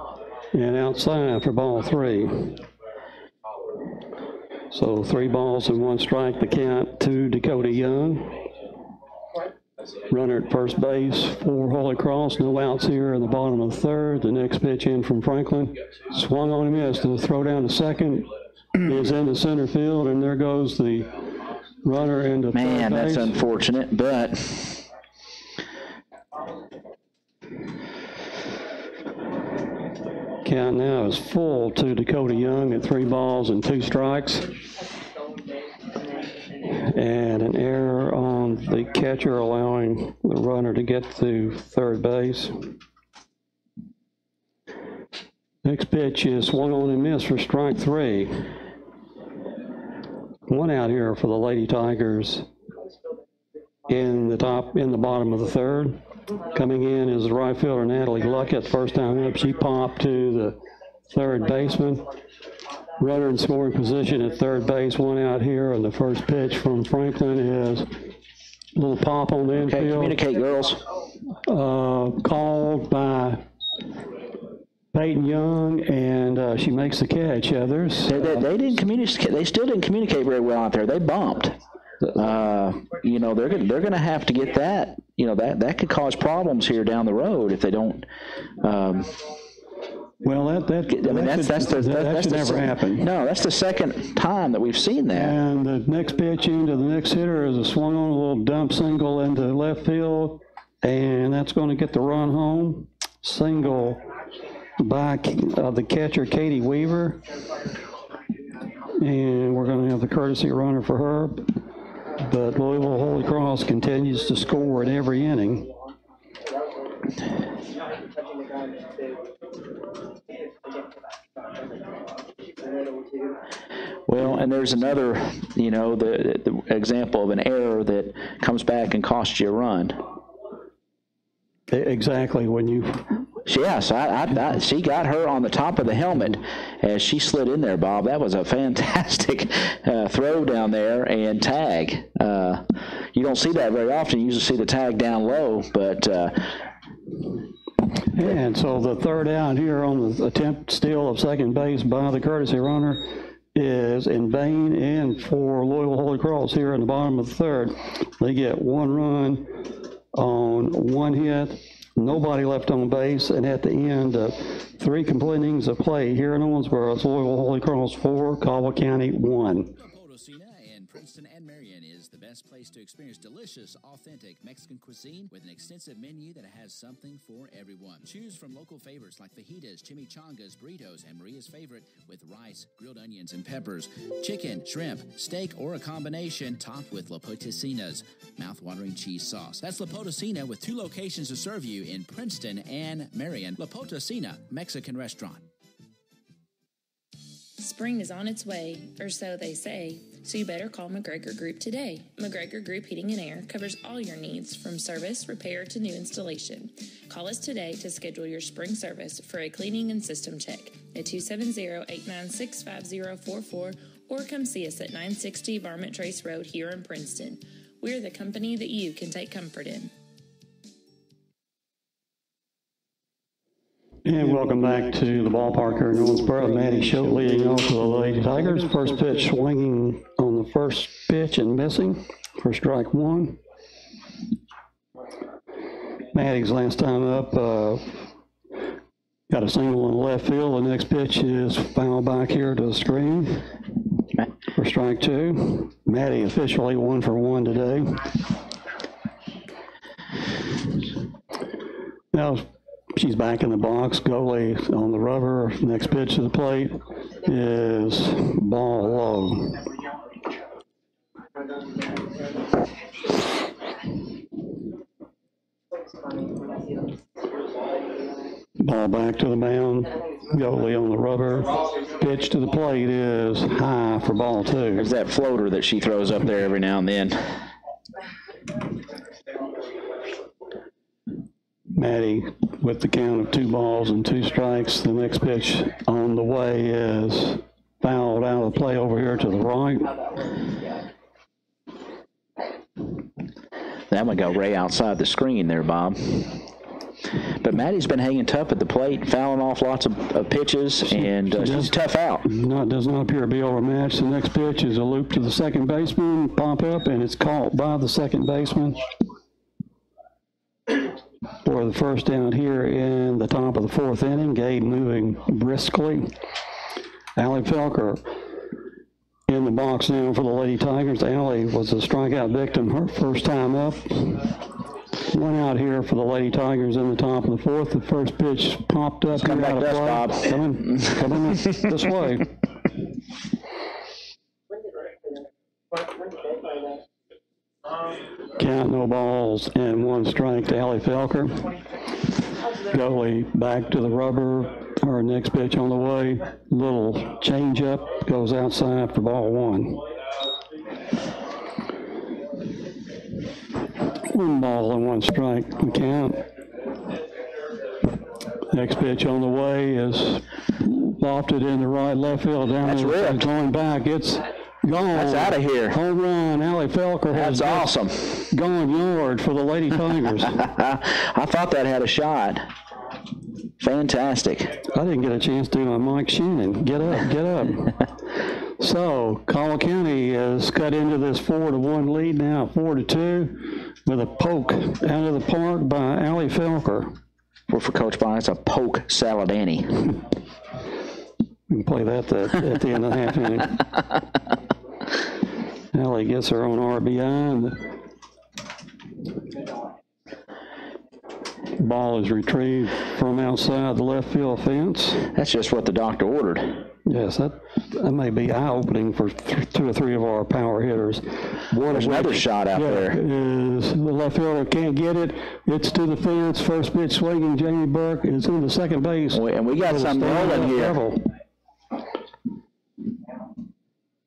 and outside for ball 3. So 3 balls and 1 strike, the count to Dakota Young. Runner at first base for Holy Cross. No outs here in the bottom of the 3rd. The next pitch in from Franklin. Swung on and missed. The throw down to second is in the center field, and there goes the runner into third base. Man, that's unfortunate, but count now is full to Dakota Young at 3 balls and 2 strikes. And an error on the catcher, allowing the runner to get to third base. Next pitch is swung on and missed for strike 3. 1 out here for the Lady Tigers in the bottom of the 3rd. Coming in is the right fielder Natalie Luckett. First time up, she popped to the third baseman. Runner in scoring position at third base. 1 out here, and the first pitch from Franklin is a little pop on the infield. Okay, communicate, girls. Called by Peyton Young, and she makes the catch. They didn't communicate. They still didn't communicate very well out there. They bumped. You know, they're going to have to get that. You know, that could cause problems here down the road if they don't. Well, that should never happen. No, that's the second time that we've seen that. And the next pitch into the next hitter is a swung on, a little dump single into left field, and that's going to get the run home. Single by the catcher, Katie Weaver, and we're going to have the courtesy runner for her. But Louisville Holy Cross continues to score in every inning. Well, and there's another, you know, the example of an error that comes back and costs you a run. Exactly. When you... Yes, she got her on the top of the helmet as she slid in there, Bob. That was a fantastic throw down there and tag. You don't see that very often. You usually see the tag down low, but... And so the third out here on the attempt steal of second base by the courtesy runner is in vain, and for Louisville Holy Cross here in the bottom of the 3rd. They get 1 run on 1 hit, nobody left on base, and at the end of 3 complete innings of play here in Owensboro, it's Louisville Holy Cross 4, Caldwell County 1. Princeton and Marion is the best place to experience delicious, authentic Mexican cuisine with an extensive menu that has something for everyone. Choose from local favorites like fajitas, chimichangas, burritos, and Maria's favorite with rice, grilled onions, and peppers, chicken, shrimp, steak, or a combination, topped with La Potosina's mouth-watering cheese sauce. That's La Potosina with 2 locations to serve you in Princeton and Marion. La Potosina Mexican Restaurant. Spring is on its way, or so they say, so you better call McGregor Group today. McGregor Group Heating and Air covers all your needs, from service, repair, to new installation. Call us today to schedule your spring service for a cleaning and system check at 270-896-5044, or come see us at 960 Varmint Trace Road here in Princeton. We're the company that you can take comfort in. And welcome back to the ballpark here in Owensboro. Maddie Schultz leading off for the Lady Tigers. First pitch swinging on the first pitch and missing for strike 1. Maddie's last time up got a single in the left field. The next pitch is foul back here to the screen for strike 2. Maddie officially 1 for 1 today. Now she's back in the box. Goalie on the rubber. Next pitch to the plate is ball low. Ball back to the mound. Goalie on the rubber. Pitch to the plate is high for ball 2. There's that floater that she throws up there every now and then. Maddie with the count of 2 balls and 2 strikes. The next pitch on the way is fouled out of the play over here to the right. That would go right outside the screen there, Bob. But Maddie's been hanging tough at the plate, fouling off lots of pitches, and she's tough out. Does not appear to be overmatched. The next pitch is a loop to the second baseman, pop up, and it's caught by the second baseman for the first down here in the top of the fourth inning. Gabe moving briskly. Allie Felker in the box now for the Lady Tigers. Allie was a strikeout victim her first time up. One out here for the Lady Tigers in the top of the fourth. The first pitch popped up. Come back to us, Bob. Coming this way. Count, no balls, and one strike to Allie Felker. Goalie back to the rubber. Our next pitch on the way. Little change up, goes outside for ball one. 1 ball and 1 strike count. Next pitch on the way is lofted in the right left field. That's ripped. Going back, it's gone. That's out of here. Home run. Allie Felker has awesome. Gone yard for the Lady Tigers. I thought that had a shot. Fantastic. I didn't get a chance to do my Mike Shannon. Get up. So, Caldwell County has cut into this 4-1 lead now, 4-2, with a poke out of the park by Allie Felker. For Coach Bond, it's a poke Saladani. We can play that at the end of the half inning. Allie gets her own RBI, and the ball is retrieved from outside the left field fence. That's just what the doctor ordered. Yes, that may be eye-opening for 2 or 3 of our power hitters. There's another shot out there. Is the left fielder can't get it. It's to the fence. First pitch swinging. Jamie Burke is in the second base. And we got something rolling here. Level.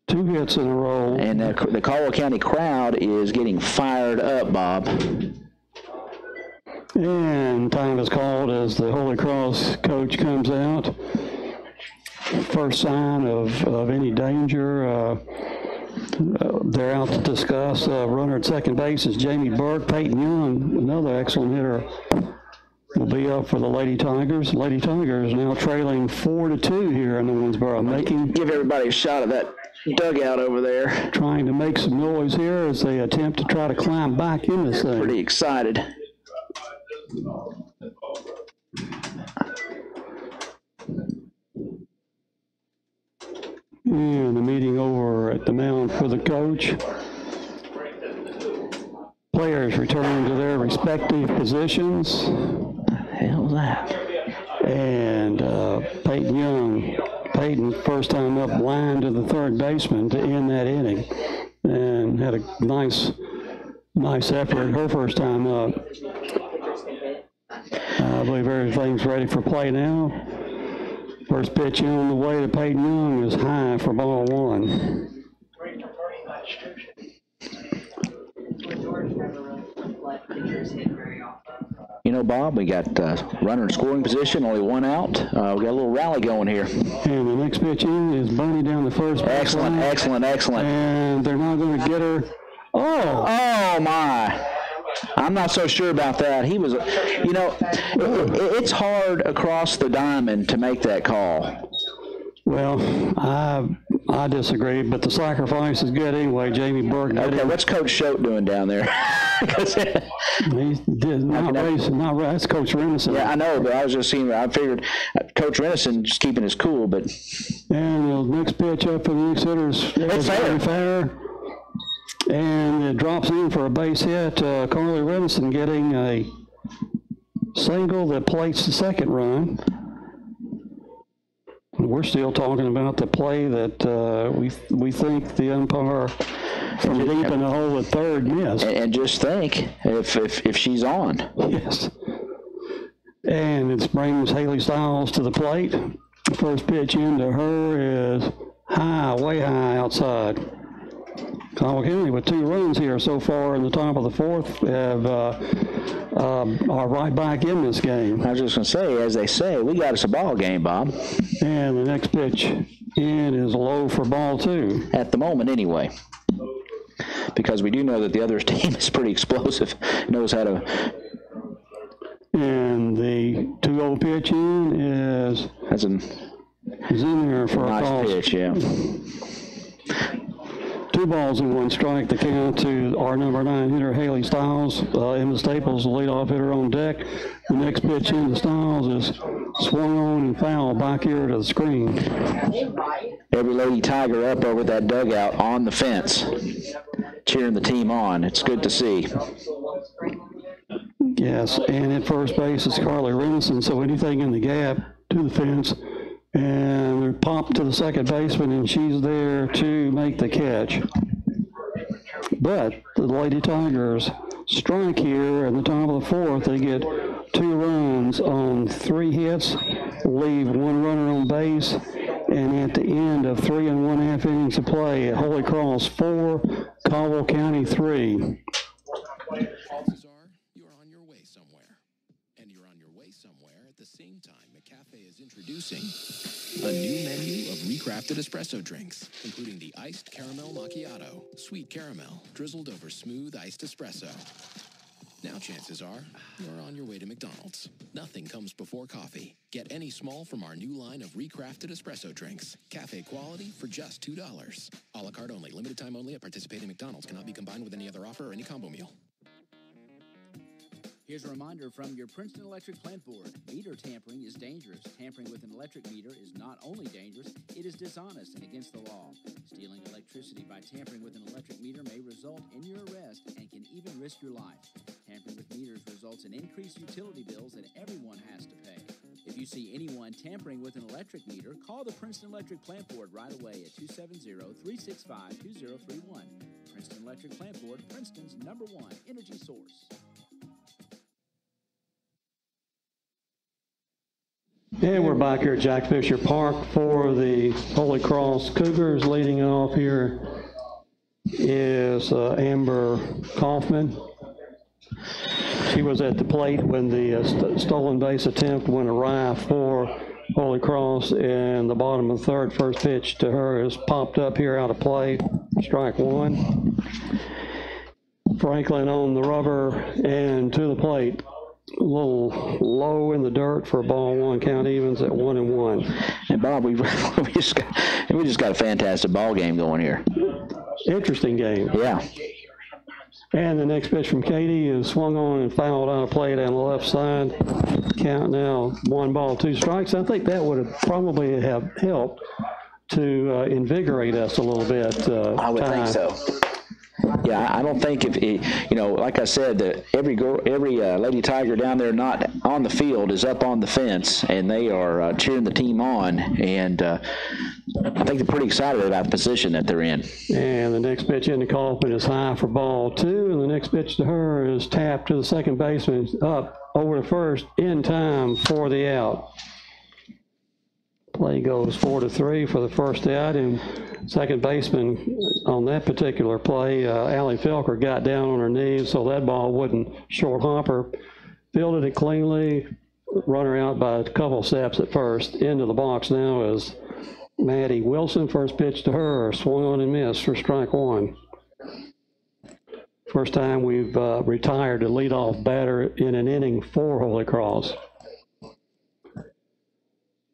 2 hits in a row. And the Caldwell County crowd is getting fired up, Bob. And time is called as the Holy Cross coach comes out. First sign of any danger. They're out to discuss. Runner at second base is Jamie Burke. Peyton Young, another excellent hitter, will be up for the Lady Tigers. Lady Tigers now trailing 4-2 here in Owensboro. Give everybody a shot of that dugout over there. Trying to make some noise here as they attempt to try to climb back in this thing. Pretty excited. And the meeting over at the mound for the coach. Players return to their respective positions. What the hell is that? And Peyton Young, first time up, line to the third baseman to end that inning. And had a nice effort her first time up. I believe everything's ready for play now. First pitch on the way to Peyton Young is high for ball one. You know, Bob, we got runner in scoring position, only 1 out. We got a little rally going here. And the next pitch in is Bunny down the first base line. Excellent. And they're not going to get her. Oh, my. I'm not so sure about that. He was, it's hard across the diamond to make that call. Well, I disagree, but the sacrifice is good anyway. Jamie Burke. Okay, what's Coach Schote doing down there? He did not race. That's Coach Renison. Yeah, I know, but I was just seeing. I figured Coach Renison's keeping his cool, but. And the next pitch up for the next hitters. It's fair. And it drops in for a base hit. Carly Renison getting a single that plates the second run. We're still talking about the play that we think the umpire from deep in the hole at third missed. And just think if she's on. Yes. And it brings Haley Stiles to the plate. First pitch into her is high, way high outside. Caldwell County with 2 runs here so far in the top of the fourth are right back in this game. I was just going to say, as they say, we got us a ball game, Bob. And the next pitch in is low for ball 2. At the moment, anyway. Because we do know that the other team is pretty explosive, knows how to. And the 2-0 pitch in is in there for a nice pitch, yeah. 2 balls and 1 strike. The count to our number 9 hitter, Haley Stiles. Emma Staples, the leadoff hitter on deck. The next pitch into Stiles is swung on and fouled back here to the screen. Every Lady Tiger up over that dugout on the fence, cheering the team on. It's good to see. Yes, and at first base is Carly Renison, so anything in the gap to the fence. And they're popped to the second baseman, and she's there to make the catch. But the Lady Tigers strike here in the top of the 4th. They get 2 runs on 3 hits, leave 1 runner on base, and at the end of 3 1/2 innings of play, Holy Cross 4, Caldwell County 3. Chances are you're on your way somewhere. And you're on your way somewhere at the same time McCafe is introducing a new menu of recrafted espresso drinks, including the iced caramel macchiato, sweet caramel, drizzled over smooth iced espresso. Now chances are you're on your way to McDonald's. Nothing comes before coffee. Get any small from our new line of recrafted espresso drinks. Cafe quality for just $2. A la carte only. Limited time only at participating McDonald's. Cannot be combined with any other offer or any combo meal. Here's a reminder from your Princeton Electric Plant Board. Meter tampering is dangerous. Tampering with an electric meter is not only dangerous, it is dishonest and against the law. Stealing electricity by tampering with an electric meter may result in your arrest and can even risk your life. Tampering with meters results in increased utility bills that everyone has to pay. If you see anyone tampering with an electric meter, call the Princeton Electric Plant Board right away at 270-365-2031. Princeton Electric Plant Board, Princeton's #1 energy source. And we're back here at Jack Fisher Park for the Holy Cross Cougars. Leading off here is Amber Kaufman. She was at the plate when the stolen base attempt went awry for Holy Cross, and the bottom of the 3rd. First pitch to her is popped up here out of play. Strike 1. Franklin on the rubber and to the plate. A little low in the dirt for ball 1. Count evens at 1-1. And Bob, we just got a fantastic ball game going here. Interesting game. Yeah. And the next pitch from Katie is swung on and fouled out of play down the left side. Count now 1 ball, 2 strikes. I think that would have probably have helped to invigorate us a little bit. I would think so. Yeah, I don't think if it, like I said, that every Lady Tiger down there not on the field is up on the fence, and they are cheering the team on, and I think they're pretty excited about the position that they're in. And the next pitch into Kaufman is high for ball 2, and the next pitch to her is tapped to the second baseman, up over to first in time for the out. Play goes 4-3 for the first out, and second baseman on that particular play, Allie Felker, got down on her knees so that ball wouldn't short hopper. Fielded it cleanly, runner out by a couple steps at first. Into the box now is Maddie Wilson. First pitch to her, swung on and missed for strike 1. First time we've retired a leadoff batter in an inning for Holy Cross.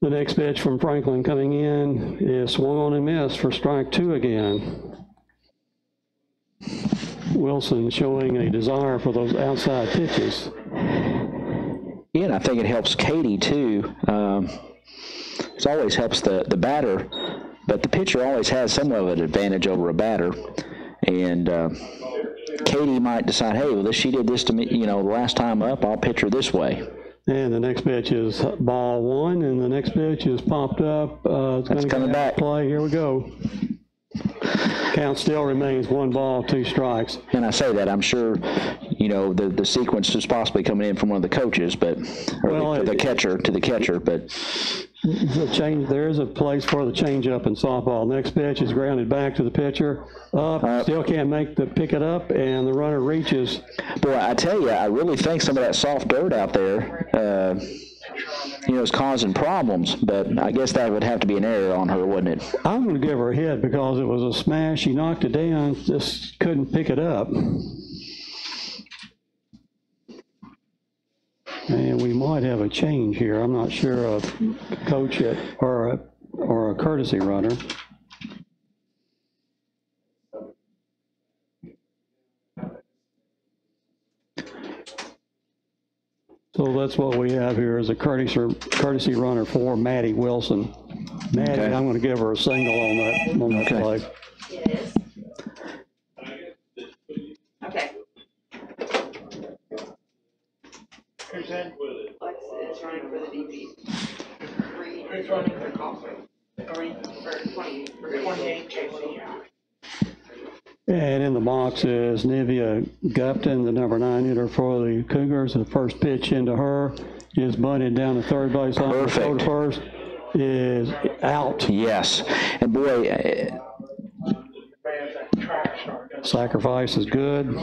The next pitch from Franklin coming in is swung on and missed for strike 2 again. Wilson showing a desire for those outside pitches. Yeah, and I think it helps Katie too. It always helps the batter, but the pitcher always has somewhat of an advantage over a batter. And Katie might decide, hey, well, she did this to me, the last time up, I'll pitch her this way. And the next pitch is ball 1, and the next pitch is popped up. It's coming back. Play. Here we go. Count still remains 1 ball, 2 strikes. And I say that, I'm sure, the sequence is possibly coming in from one of the coaches, but to the catcher, but there is a place for the changeup in softball. Next pitch is grounded back to the pitcher. Still can't pick it up, and the runner reaches. Boy, I tell you, I really think some of that soft dirt out there, is causing problems, but I guess that would have to be an error on her, wouldn't it? I'm going to give her a hit because it was a smash. She knocked it down, just couldn't pick it up. And might have a change here. I'm not sure of coach or a courtesy runner. So that's what we have here is a courtesy runner for Maddie Wilson. Maddie, okay. I'm going to give her a single on that play. Yes. Okay. Who's in? It's running for the DP. It's running for Caldwell. 28 JC. And in the box is Nivea Gupton, the number 9 hitter for the Cougars. The first pitch into her is bunted down to third base. Perfect. The first is out. Yes. And boy, sacrifice is good.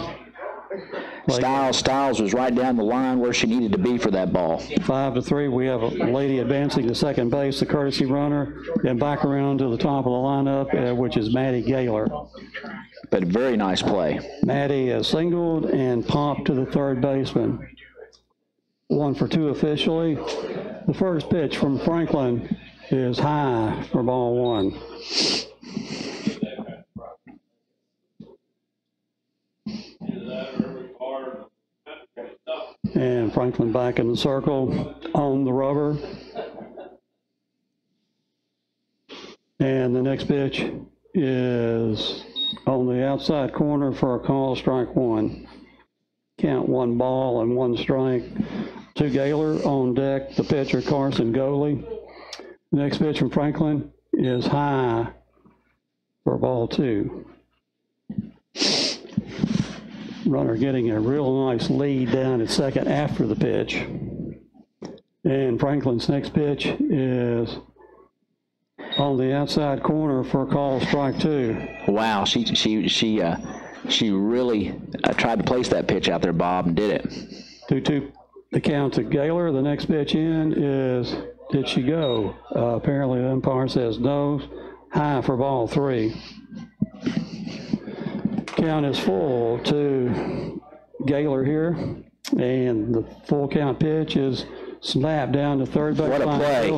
Styles was right down the line where she needed to be for that ball. 5-3. We have a lady advancing to second base, the courtesy runner, and back around to the top of the lineup, which is Maddie Gaylor. But very nice play. Maddie is singled and popped to the third baseman. 1 for 2 officially. The first pitch from Franklin is high for ball 1. And Franklin back in the circle on the rubber. And the next pitch is on the outside corner for a call, strike 1. Count 1 ball and 1 strike to Gaylor. On deck, the pitcher, Carson Goley. The next pitch from Franklin is high for ball 2. Runner getting a real nice lead down at second after the pitch. And Franklin's next pitch is on the outside corner for a call, strike 2. Wow, she really tried to place that pitch out there, Bob, and did it. 2-2 the count to Gaylor. The next pitch in is, did she go? Apparently the umpire says no. High for ball 3. Count is full to Gaylor here, and the full count pitch is slapped down to third base. What a play.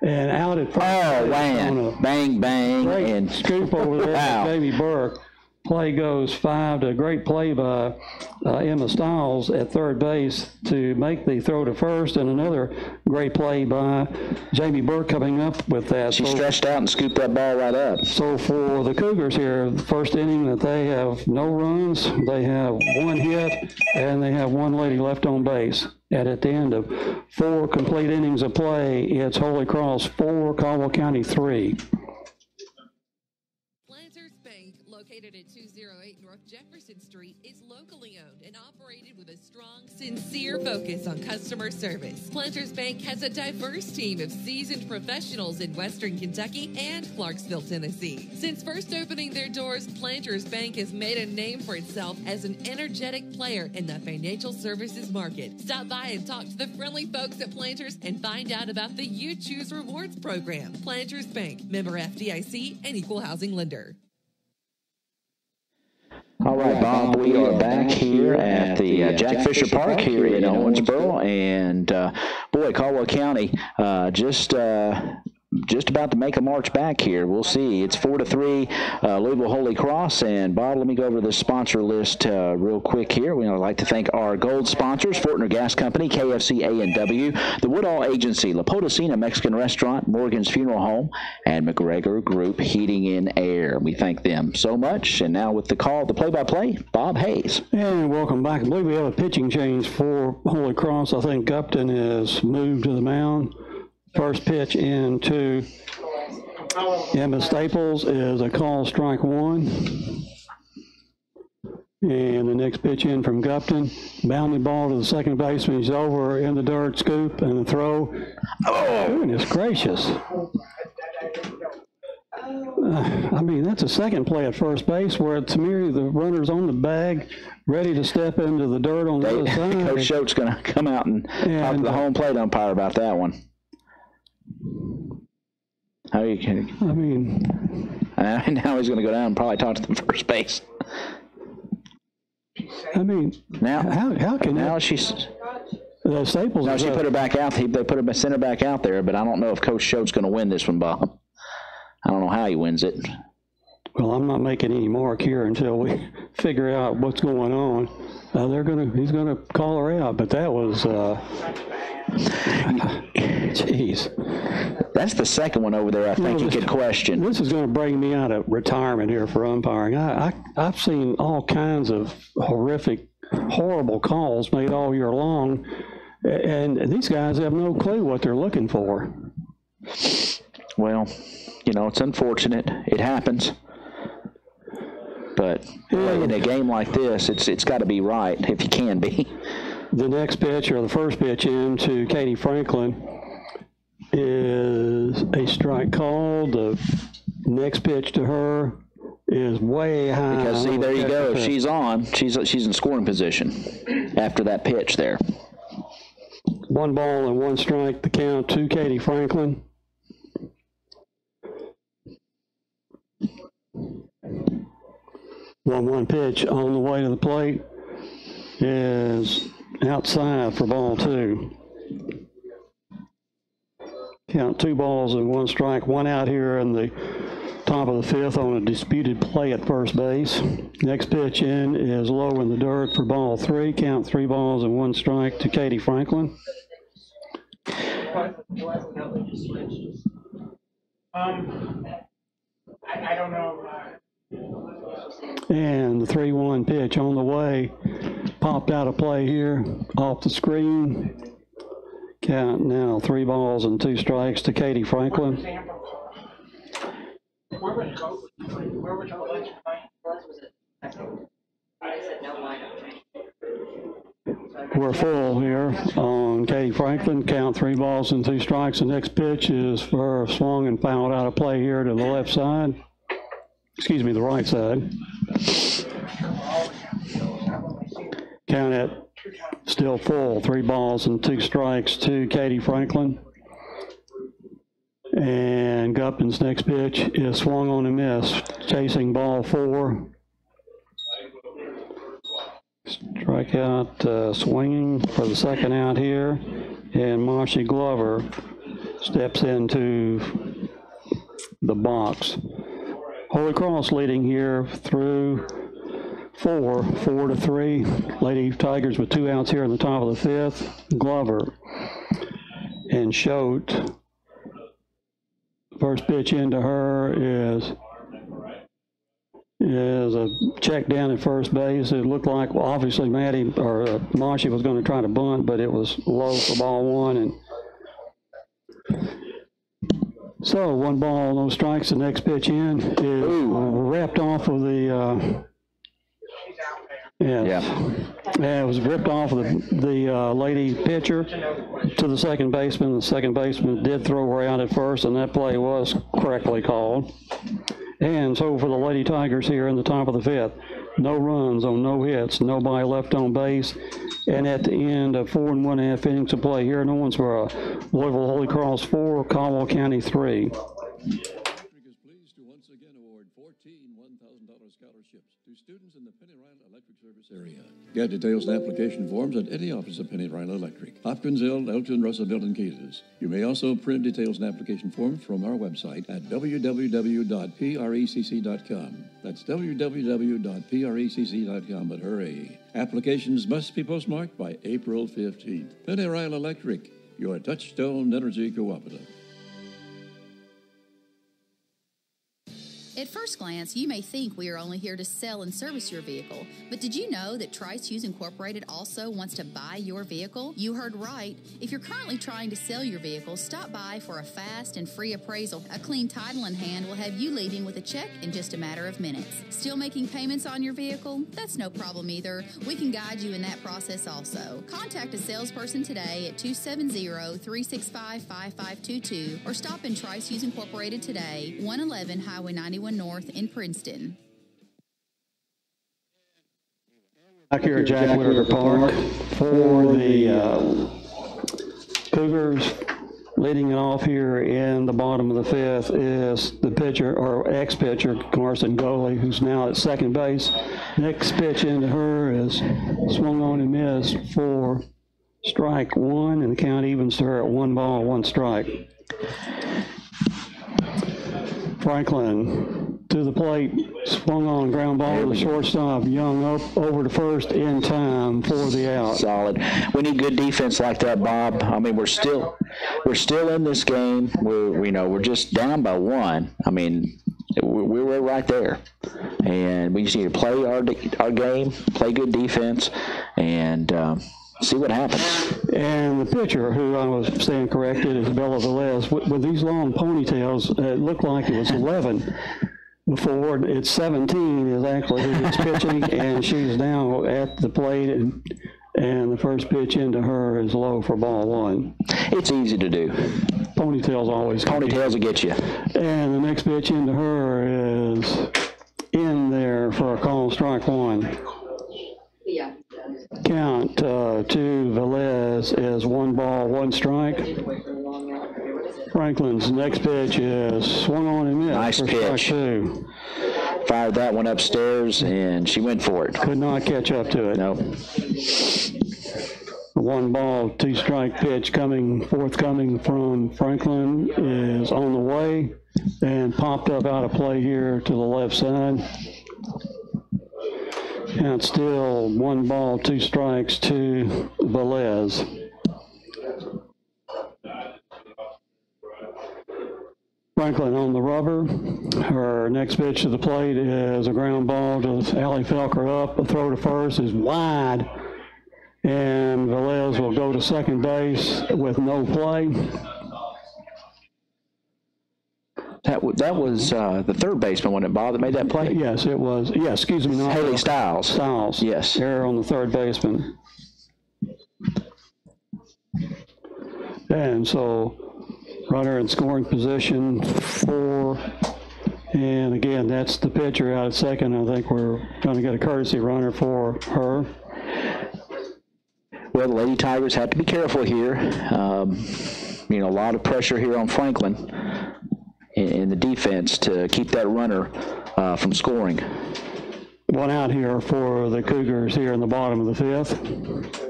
And out at first. Oh, man. Bang, bang. Great and scoop over there wow. by Jamie Burke. Play goes 5 to great play by Emma Stiles at third base to make the throw to first, and another great play by Jamie Burke coming up with that. She stretched out and scooped that ball right up. So for the Cougars here, the first inning that they have no runs, they have 1 hit, and they have 1 lady left on base. And at the end of 4 complete innings of play, it's Holy Cross 4, Caldwell County 3. Located at 208 North Jefferson Street, is locally owned and operated with a strong, sincere focus on customer service. Planters Bank has a diverse team of seasoned professionals in Western Kentucky and Clarksville, Tennessee. Since first opening their doors, Planters Bank has made a name for itself as an energetic player in the financial services market. Stop by and talk to the friendly folks at Planters and find out about the You Choose Rewards program. Planters Bank, member FDIC, and equal housing lender. All right, Bob, we are back here at the Jack Fisher Park here in Owensboro, and boy, Caldwell County just about to make a march back here. We'll see. It's 4-3 Louisville Holy Cross. And Bob, let me go over the sponsor list real quick here. We'd like to thank our gold sponsors: Fortner Gas Company, KFC A&W, the Woodall Agency, La Potosina Mexican Restaurant, Morgan's Funeral Home, and McGregor Group Heating and Air. We thank them so much. And now with the call, the play-by-play, Bob Hayes. And welcome back. I believe we have a pitching change for Holy Cross. I think Gupton has moved to the mound. First pitch into Emma Staples is a call, strike 1. And the next pitch in from Gupton, bounding ball to the second baseman. He's over in the dirt, scoop, and the throw. Oh, goodness gracious. I mean, that's a second play at first base where to me the runner's on the bag, ready to step into the dirt on the other side. Coach Schultz going to come out and talk to the home plate umpire about that one. How are you kidding? I mean, now he's going to go down and probably talk to the first base. I mean, now how can now that, she's Staples. No, she put her back out. They sent her back out there, but I don't know if Coach Schote's going to win this one, Bob. I don't know how he wins it. Well, I'm not making any mark here until we figure out what's going on. He's gonna call her out, but that was, jeez. That's the second one over there I think you could question. This is going to bring me out of retirement here for umpiring. I've seen all kinds of horrific, horrible calls made all year long, and these guys have no clue what they're looking for. Well, it's unfortunate. It happens. But in a game like this, it's got to be right if you can be. The next pitch, or the first pitch in to Katie Franklin, is a strike call. The next pitch to her is way high. Because see, there you go. If she's on, she's in scoring position after that pitch there. 1 ball and 1 strike. The count to Katie Franklin. One pitch on the way to the plate is outside for ball 2. Count 2 balls and 1 strike. 1 out here in the top of the 5th on a disputed play at first base. Next pitch in is low in the dirt for ball 3. Count 3 balls and 1 strike to Katie Franklin. I don't know. And the 3-1 pitch on the way, popped out of play here, off the screen. Count now 3 balls and 2 strikes to Katie Franklin. Where was the lunch? I said no lineup. We're full here on Katie Franklin. Count 3 balls and 2 strikes. The next pitch is for her swung and fouled out of play here to the left side. Excuse me, the right side. Count it still full. 3 balls and 2 strikes to Katie Franklin. And Gupton's next pitch is swung on and missed. Chasing ball 4. Strikeout swinging for the second out here. And Marcy Glover steps into the box. Holy Cross leading here through 4-3. Lady Tigers with 2 outs here in the top of the 5th. Glover and Schote. First pitch into her is a check down at first base. It looked like, well, obviously Marcy was going to try to bunt, but it was low for ball 1. And so 1 ball, no strikes. The next pitch in is ripped off of the it was ripped off of the lady pitcher to the second baseman. The second baseman did throw her out at first, and that play was correctly called. And so for the Lady Tigers here in the top of the 5th, no runs on no hits, nobody left on base. And at the end of 4 1/2 innings of play here in Owensboro, Louisville Holy Cross 4, Caldwell County 3. Is pleased to once again award 14 $1,000 scholarships to students in the Penny Ryan Electric Service area. Get details and application forms at any office of Penny Ryan Electric, Hopkinsville, Elton, Russellville, and Kansas. You may also print details and application forms from our website at www.precc.com. That's www.precc.com, but hurry. Applications must be postmarked by April 15th. Penny Ryan Electric, your touchstone energy cooperative. At first glance, you may think we are only here to sell and service your vehicle, but did you know that Trice Hughes Incorporated also wants to buy your vehicle? You heard right. If you're currently trying to sell your vehicle, stop by for a fast and free appraisal. A clean title in hand will have you leaving with a check in just a matter of minutes. Still making payments on your vehicle? That's no problem either. We can guide you in that process also. Contact a salesperson today at 270-365-5522 or stop in Trice Hughes Incorporated today, 111 Highway 91 North in Princeton. Back here at Jack Whitaker Park for the Cougars. Leading it off here in the bottom of the 5th is the pitcher, or ex-pitcher, Carson Goley, who's now at second base. Next pitch into her is swung on and missed for strike one, and the count evens to her at 1 ball, 1 strike. Franklin to the plate, swung on, ground ball to the shortstop. Young up over to first in time for the out. Solid. We need good defense like that, Bob. I mean, we're still in this game. We're just down by 1. I mean, we're right there, and we just need to play our game, play good defense, and see what happens. And the pitcher, who I was saying corrected, is Bella Velez. With these long ponytails, it looked like it was 11 before. It's 17 is actually who is pitching, and she's now at the plate, and the first pitch into her is low for ball 1. It's easy to do. Ponytails will get you. And the next pitch into her is in there for a call, strike 1. Yeah. Count to Velez is 1 ball, 1 strike. Franklin's next pitch is swung on and missed. Nice for pitch. Strike 2. Fired that one upstairs, and she went for it. Could not catch up to it. Nope. 1 ball, 2 strike pitch forthcoming from Franklin is on the way and popped up out of play here to the left side. And still 1 ball, 2 strikes to Velez. Franklin on the rubber. Her next pitch to the plate is a ground ball to Allie Felker up. A throw to first is wide. And Velez will go to second base with no play. That was the third baseman, wasn't it, Bob, that made that play? Yes, it was. Yeah, excuse me. Haley Stiles. Stiles. Yes. Error on the third baseman. And so runner in scoring position 4. And again, that's the pitcher out at second. I think we're going to get a courtesy runner for her. Well, the Lady Tigers have to be careful here. A lot of pressure here on Franklin in the defense to keep that runner from scoring. 1 out here for the Cougars here in the bottom of the 5th.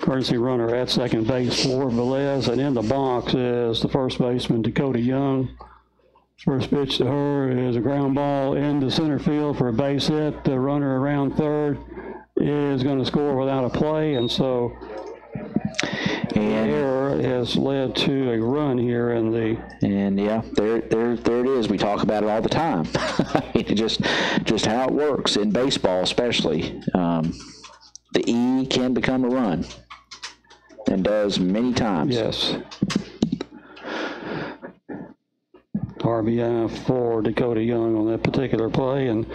Courtesy runner at second base for Velez, and in the box is the first baseman, Dakota Young. First pitch to her is a ground ball into center field for a base hit. The runner around third is going to score without a play, and so error has led to a run here in the. And yeah, there it is. We talk about it all the time. just how it works in baseball, especially. The E can become a run, and does many times. Yes. RBI for Dakota Young on that particular play, and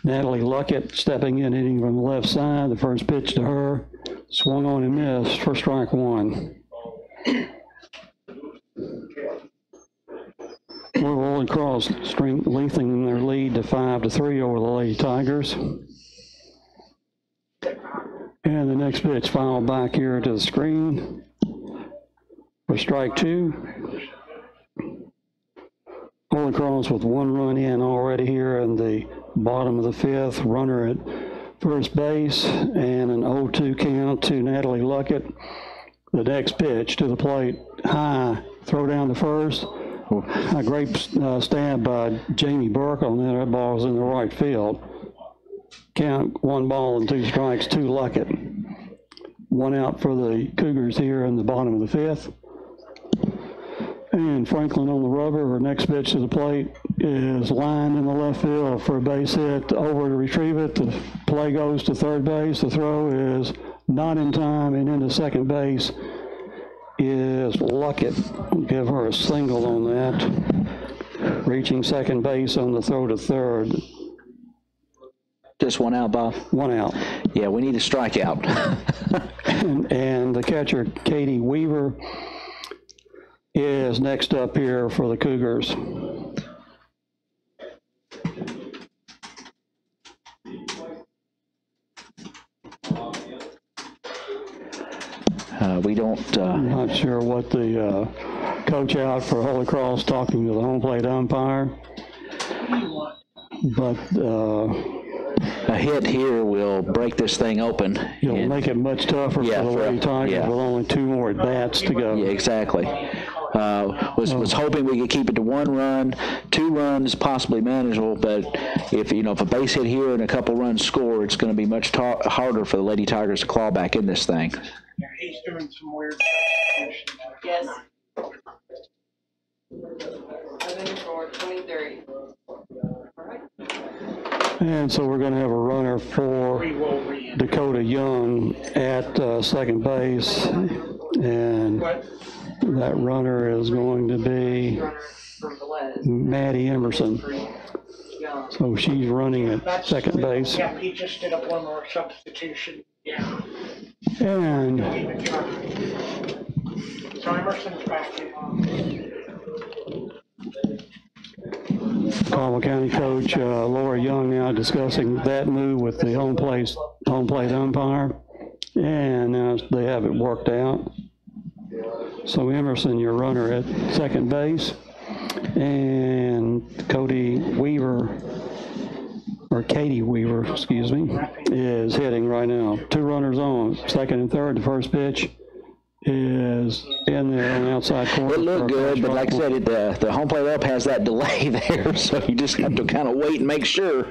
Natalie Luckett stepping in, hitting from the left side. The first pitch to her, swung on and missed for strike 1. Louisville and Cross lengthening their lead to 5-3 over the Lady Tigers. And the next pitch fouled back here to the screen for strike 2. Holy Cross with 1 run in already here in the bottom of the 5th. Runner at first base and an 0-2 count to Natalie Luckett. The next pitch to the plate, high, throw down to first. A great stab by Jamie Burke on that. That ball was in the right field. Count 1 ball and 2 strikes to Luckett. 1 out for the Cougars here in the bottom of the 5th. And Franklin on the rubber. Her next pitch to the plate is lined in the left field for a base hit. Over to retrieve it. The play goes to third base. The throw is not in time, and into second base is Luckett. Give her a single on that. Reaching second base on the throw to third. Just 1 out, Bob? 1 out. Yeah, we need a strikeout. and the catcher, Katie Weaver, is next up here for the Cougars. We don't... I'm not sure what the coach out for Holy Cross talking to the home plate umpire. But a hit here will break this thing open. It'll make it much tougher for the Lady Tigers with only 2 more at-bats to go. Yeah, exactly. Was hoping we could keep it to 1 run, 2 runs, possibly manageable, but if a base hit here and a couple runs score, it's going to be much harder for the Lady Tigers to claw back in this thing. Yeah, he's doing some weird substitutions. Yes. I'm in for 23. And so we're going to have a runner for Dakota Young at second base, and that runner is going to be Maddie Emerson. So she's running at second base. Yeah, he just did a 1 more substitution. Yeah. And so Emerson's back in. Caldwell County coach Laura Young now discussing that move with the home plate umpire, and now they have it worked out. So Emerson, your runner at second base, and Katie Weaver, excuse me, is hitting right now. 2 runners on, second and third. The first pitch is in there on the outside corner. It looked good, but like I said, the home plate up has that delay there, so you just have to kind of wait and make sure.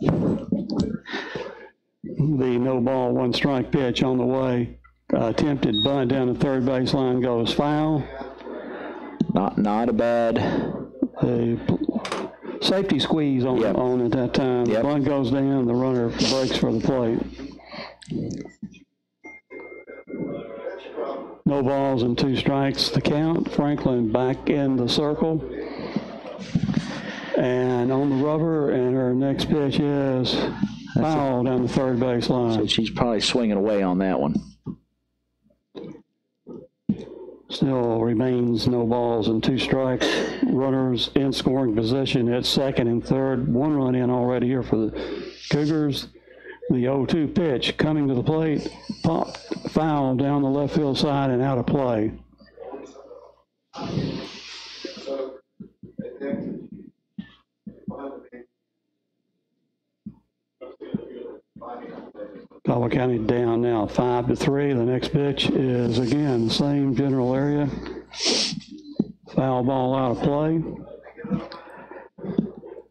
The no ball, 1 strike pitch on the way. Attempted bunt down the third baseline goes foul. Not a bad. Safety squeeze on at that time. The bunt goes down, the runner breaks for the plate. No balls and 2 strikes to count. Franklin back in the circle and on the rubber, and her next pitch is foul down the third baseline. So she's probably swinging away on that one. Still remains no balls and 2 strikes. Runners in scoring position at second and third. 1 run in already here for the Cougars. The 0-2 pitch coming to the plate, popped foul down the left field side and out of play. Caldwell County down now 5-3. The next pitch is again the same general area. Foul ball out of play.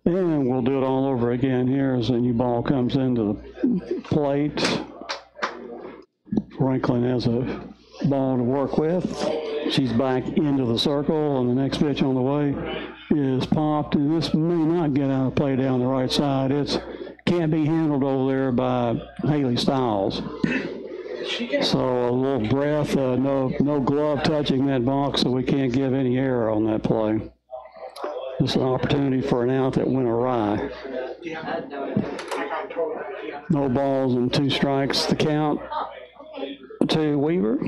And we'll do it all over again here as the new ball comes into the plate. Franklin has a ball to work with. She's back into the circle, and the next pitch on the way is popped. And this may not get out of play down the right side. It can't be handled over there by Haley Stiles. So a little breath, no glove touching that box, so we can't give any error on that play. It's an opportunity for an out that went awry. No balls and 2 strikes to count to Weaver.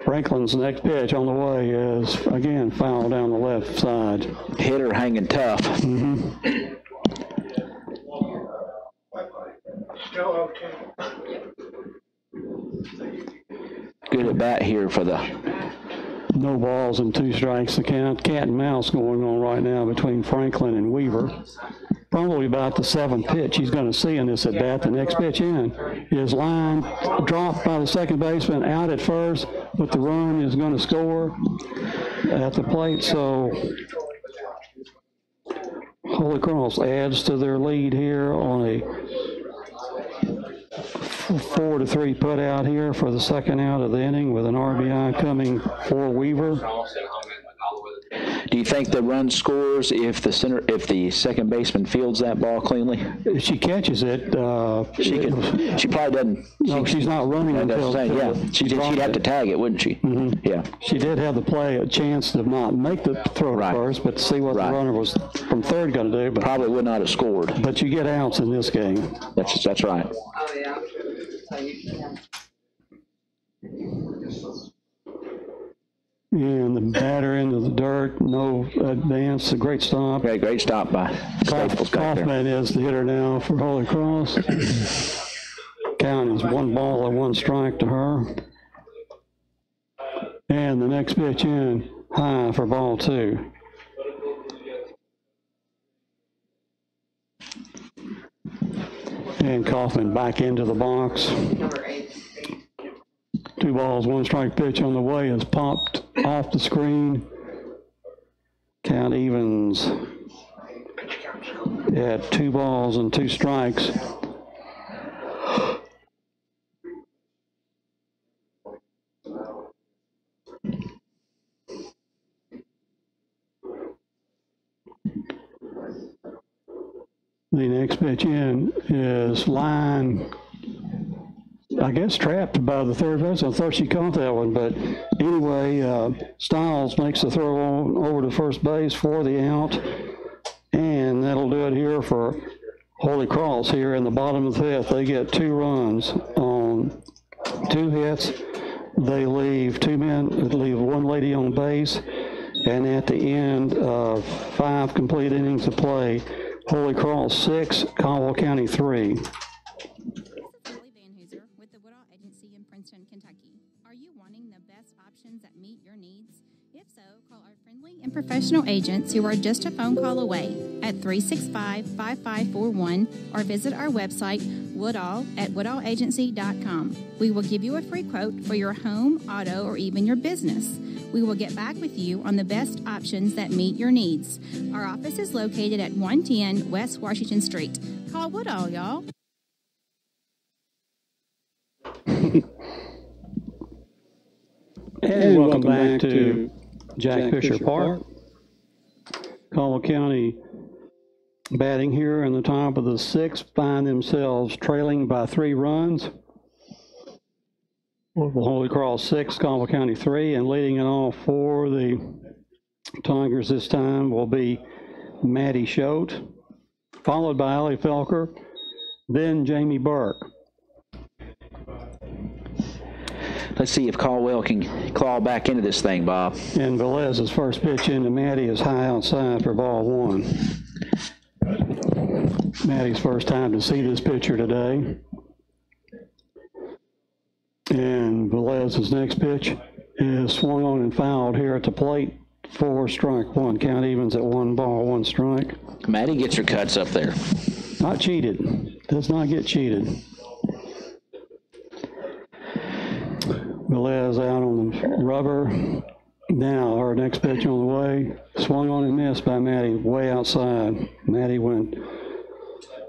Franklin's next pitch on the way is, again, foul down the left side. Hitter hanging tough. Mm-hmm. Still 0-2. Good at bat here for the... No balls and 2 strikes to count. Cat and mouse going on right now between Franklin and Weaver. Probably about the 7th pitch he's going to see in this at bat. The next pitch in is line dropped by the second baseman out at first, but the run is going to score at the plate. So Holy Cross adds to their lead here on a 4-3 put out here for the second out of the inning with an RBI coming for Weaver. Do you think the run scores if the second baseman fields that ball cleanly? If she catches it, she probably doesn't. No, she's not running until. She'd have to tag it, wouldn't she? Mm-hmm. Yeah. She did have the play a chance to not make the throw first, but to see what the runner was from third going to do. But probably would not have scored. But you get outs in this game. That's right. Oh yeah. So you can. And the batter into the dirt, no advance, a great stop. Great stop by Staples. Kaufman is the hitter now for Holy Cross. Count is 1 ball and 1 strike to her. And the next pitch in, high for ball 2. And Kaufman back into the box. 2 balls, 1 strike pitch on the way is popped off the screen. Count evens at 2 balls and 2 strikes. The next pitch in is line, I guess, trapped by the third base. I thought she caught that one, but anyway, Stiles makes the throw on over to first base for the out, and that'll do it here for Holy Cross here in the bottom of the 5th. They get 2 runs on 2 hits. They leave 2 men, leave 1 lady on base, and at the end of 5 complete innings of play, Holy Cross 6, Caldwell County 3. With the Woodall Agency in Princeton, Kentucky. Are you wanting the best options that meet your needs? If so, call our friendly and professional agents who are just a phone call away at 365-5541 or visit our website, Woodall at woodallagency.com. We will give you a free quote for your home, auto, or even your business. We will get back with you on the best options that meet your needs. Our office is located at 110 West Washington Street. Call Woodall, y'all. And welcome back to Jack Fisher Park. Caldwell County batting here in the top of the 6th, find themselves trailing by 3 runs. Holy Cross 6, Caldwell County 3, and leading it off for the Tigers this time will be Maddie Schote, followed by Allie Felker, then Jamie Burke. Let's see if Caldwell can claw back into this thing, Bob. And Velez's first pitch into Maddie is high outside for ball 1. Maddie's first time to see this pitcher today. And Velez's next pitch is swung on and fouled here at the plate for strike 1. Count evens at 1 ball, 1 strike. Maddie gets her cuts up there. Not cheated. Does not get cheated. Velez out on the rubber. Now our next pitch on the way. Swung on and missed by Maddie way outside. Maddie went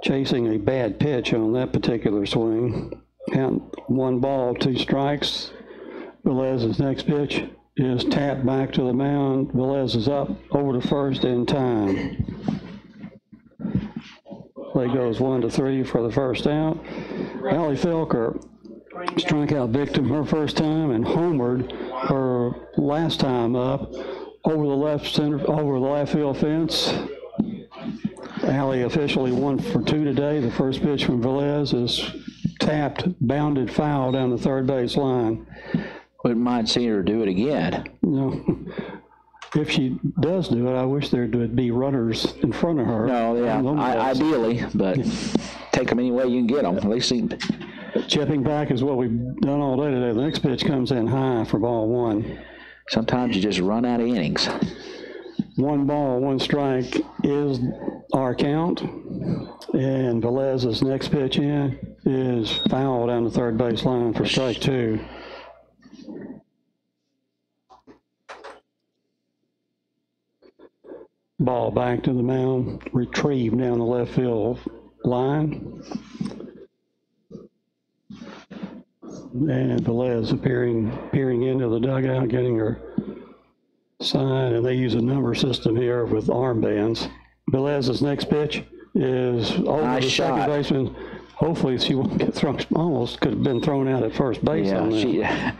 chasing a bad pitch on that particular swing. Count 1 ball, 2 strikes. Velez's next pitch is tapped back to the mound. Velez is up over to first in time. Play goes 1-3 for the first out. Allie Felker, strikeout victim her first time and homered her last time up over the left field fence. Allie officially 1 for 2 today. The first pitch from Velez is tapped, bounded foul down the third base line. Wouldn't mind seeing her do it again. No. If she does do it, I wish there would be runners in front of her. No, yeah, ideally, but take them any way you can get them. At least chipping back is what we've done all day today. The next pitch comes in high for ball 1. Sometimes you just run out of innings. 1 ball, 1 strike is our count. And Velez's next pitch in is foul down the third base line for strike 2. Ball back to the mound, retrieved down the left field line. And Velez peering into the dugout, getting her sign, and they use a number system here with armbands. Velez's next pitch is over the second baseman. Hopefully she won't get thrown. Almost could have been thrown out at first base on that.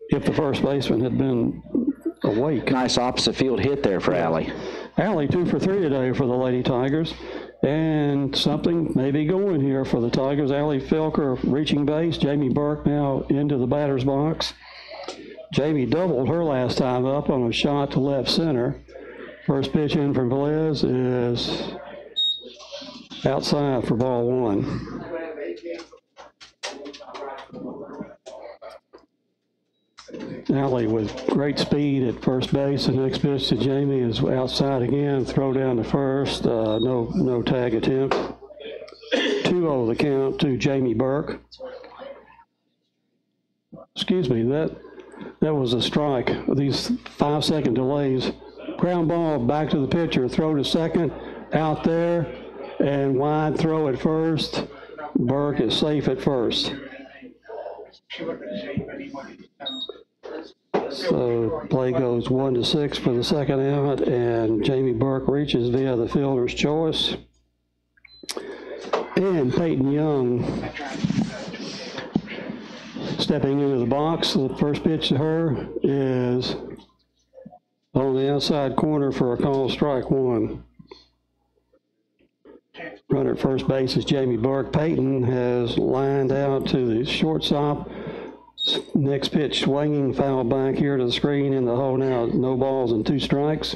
If the first baseman had been awake. Nice opposite field hit there for Allie. Allie 2 for 3 today for the Lady Tigers. And something may be going here for the Tigers. Allie Felker reaching base. Jamie Burke now into the batter's box. Jamie doubled her last time up on a shot to left center. First pitch in from Velez is outside for ball 1. Allie with great speed at first base. The next pitch to Jamie is outside again. Throw down to first. No tag attempt. 2 2-0 the count to Jamie Burke. Excuse me, that was a strike. These 5-second delays. Ground ball back to the pitcher, throw to second, out there, and wide throw at first. Burke is safe at first. So play goes 1-6 for the second out, and Jamie Burke reaches via the fielder's choice. And Peyton Young stepping into the box. The first pitch to her is on the outside corner for a call strike one. Runner at first base is Jamie Burke. Peyton has lined out to the shortstop. Next pitch swinging foul back here to the screen in the hole now. No balls and 2 strikes.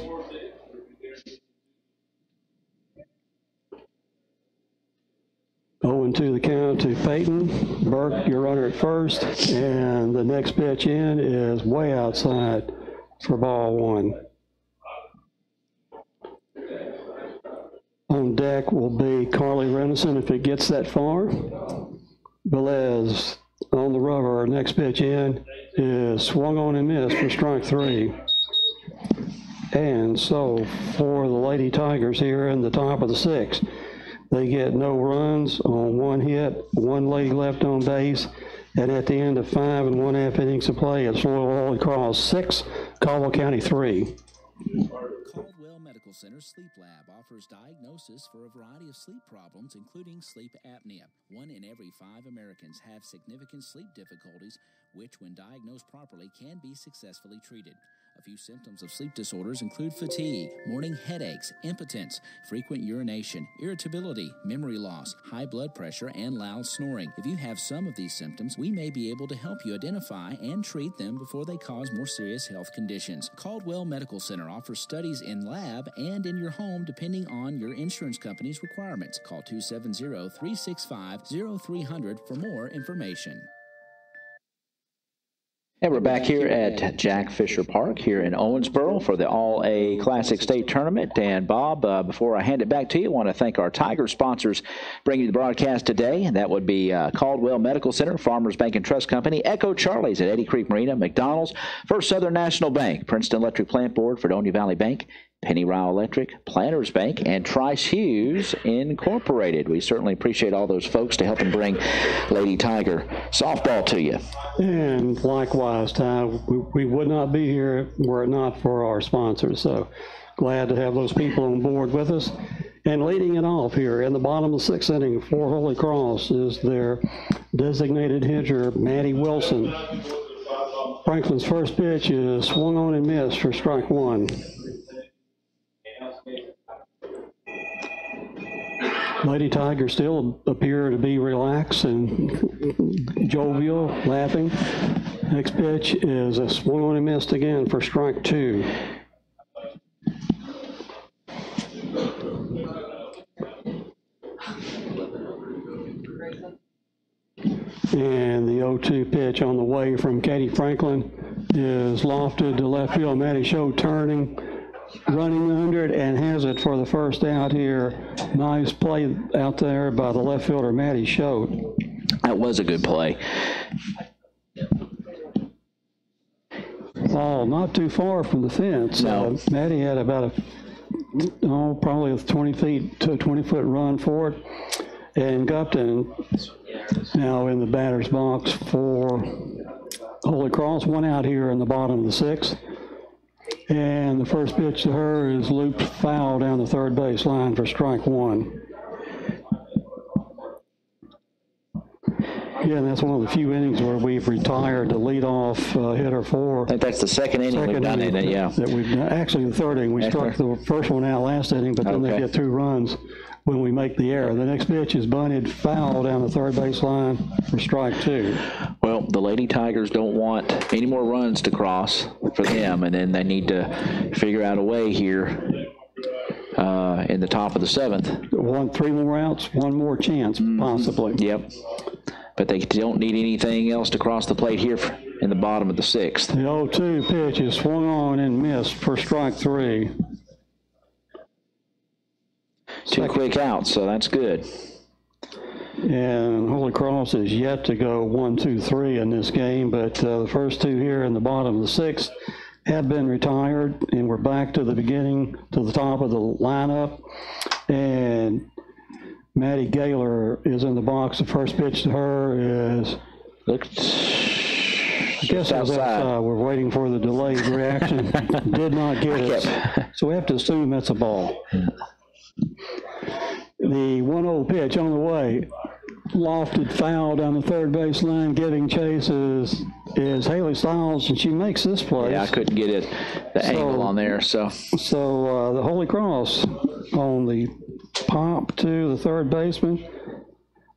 Oh, 2 the count to Peyton. Burke, your runner at first. And the next pitch in is way outside for ball 1. On deck will be Carly Renison if it gets that far. Velez on the rubber. Next pitch in is swung on and missed for strike 3. And so for the Lady Tigers here in the top of the 6th, they get no runs on 1 hit, 1 lady left on base, and at the end of 5 1/2 innings of play, it's Louisville Holy Cross 6, Caldwell County 3. Caldwell Medical Center Sleep Lab offers diagnosis for a variety of sleep problems, including sleep apnea. 1 in every 5 Americans have significant sleep difficulties, which, when diagnosed properly, can be successfully treated. A few symptoms of sleep disorders include fatigue, morning headaches, impotence, frequent urination, irritability, memory loss, high blood pressure, and loud snoring. If you have some of these symptoms, we may be able to help you identify and treat them before they cause more serious health conditions. Caldwell Medical Center offers studies in lab and in your home depending on your insurance company's requirements. Call 270-365-0300 for more information. And we're back here at Jack Fisher Park here in Owensboro for the All-A Classic State Tournament. And Bob, before I hand it back to you, I want to thank our Tiger sponsors bringing you the broadcast today. And that would be Caldwell Medical Center, Farmers Bank and Trust Company, Echo Charlie's at Eddy Creek Marina, McDonald's, First Southern National Bank, Princeton Electric Plant Board, Fredonia Valley Bank, Penny Ryle Electric, Planters Bank, and Trice Hughes Incorporated. We certainly appreciate all those folks to help them bring Lady Tiger softball to you. And likewise, Ty, we would not be here were it not for our sponsors. So glad to have those people on board with us. And leading it off here in the bottom of the 6th inning for Holy Cross is their designated hitter, Maddie Wilson. Franklin's first pitch is swung on and missed for strike 1. Lady Tigers still appear to be relaxed and jovial, laughing. Next pitch is a swung on and missed again for strike 2. And the 0-2 pitch on the way from Katie Franklin is lofted to left field. Maddie Show turning, running under it, and has it for the first out here. Nice play out there by the left fielder, Maddie Show. That was a good play. Ball not too far from the fence. No. Maddie had about probably a 20 feet to a 20-foot run for it. And Gupton now in the batter's box for Holy Cross. 1 out here in the bottom of the 6th. And the first pitch to her is looped foul down the third base line for strike 1. Yeah, and that's one of the few innings where we've retired the leadoff hitter for. I think that's the second inning we've done it, yeah. That we've done. Actually, the third inning. We struck the first one out last inning, but then they get 2 runs when we make the error. The next pitch is bunted foul down the third base line for strike 2. Well, the Lady Tigers don't want any more runs to cross for them, and then they need to figure out a way here in the top of the 7th. 3 more outs, 1 more chance, possibly. Yep. But they don't need anything else to cross the plate here in the bottom of the 6th. The 0-2 pitch is swung on and missed for strike 3. 2 quick outs, so that's good. And Holy Cross is yet to go 1, 2, 3 in this game, but the first two here in the bottom of the sixth have been retired, and we're back to the beginning, to the top of the lineup. And Maddie Gaylor is in the box. The first pitch to her is, I guess it was outside. We're waiting for the delayed reaction. Did not get it. So we have to assume that's a ball. The 1-0 pitch on the way. Lofted foul down the third base line. Giving chase is Haley Stiles, and she makes this play. Yeah, I couldn't get it, the angle on there. So the Holy Cross on the pop to the third baseman.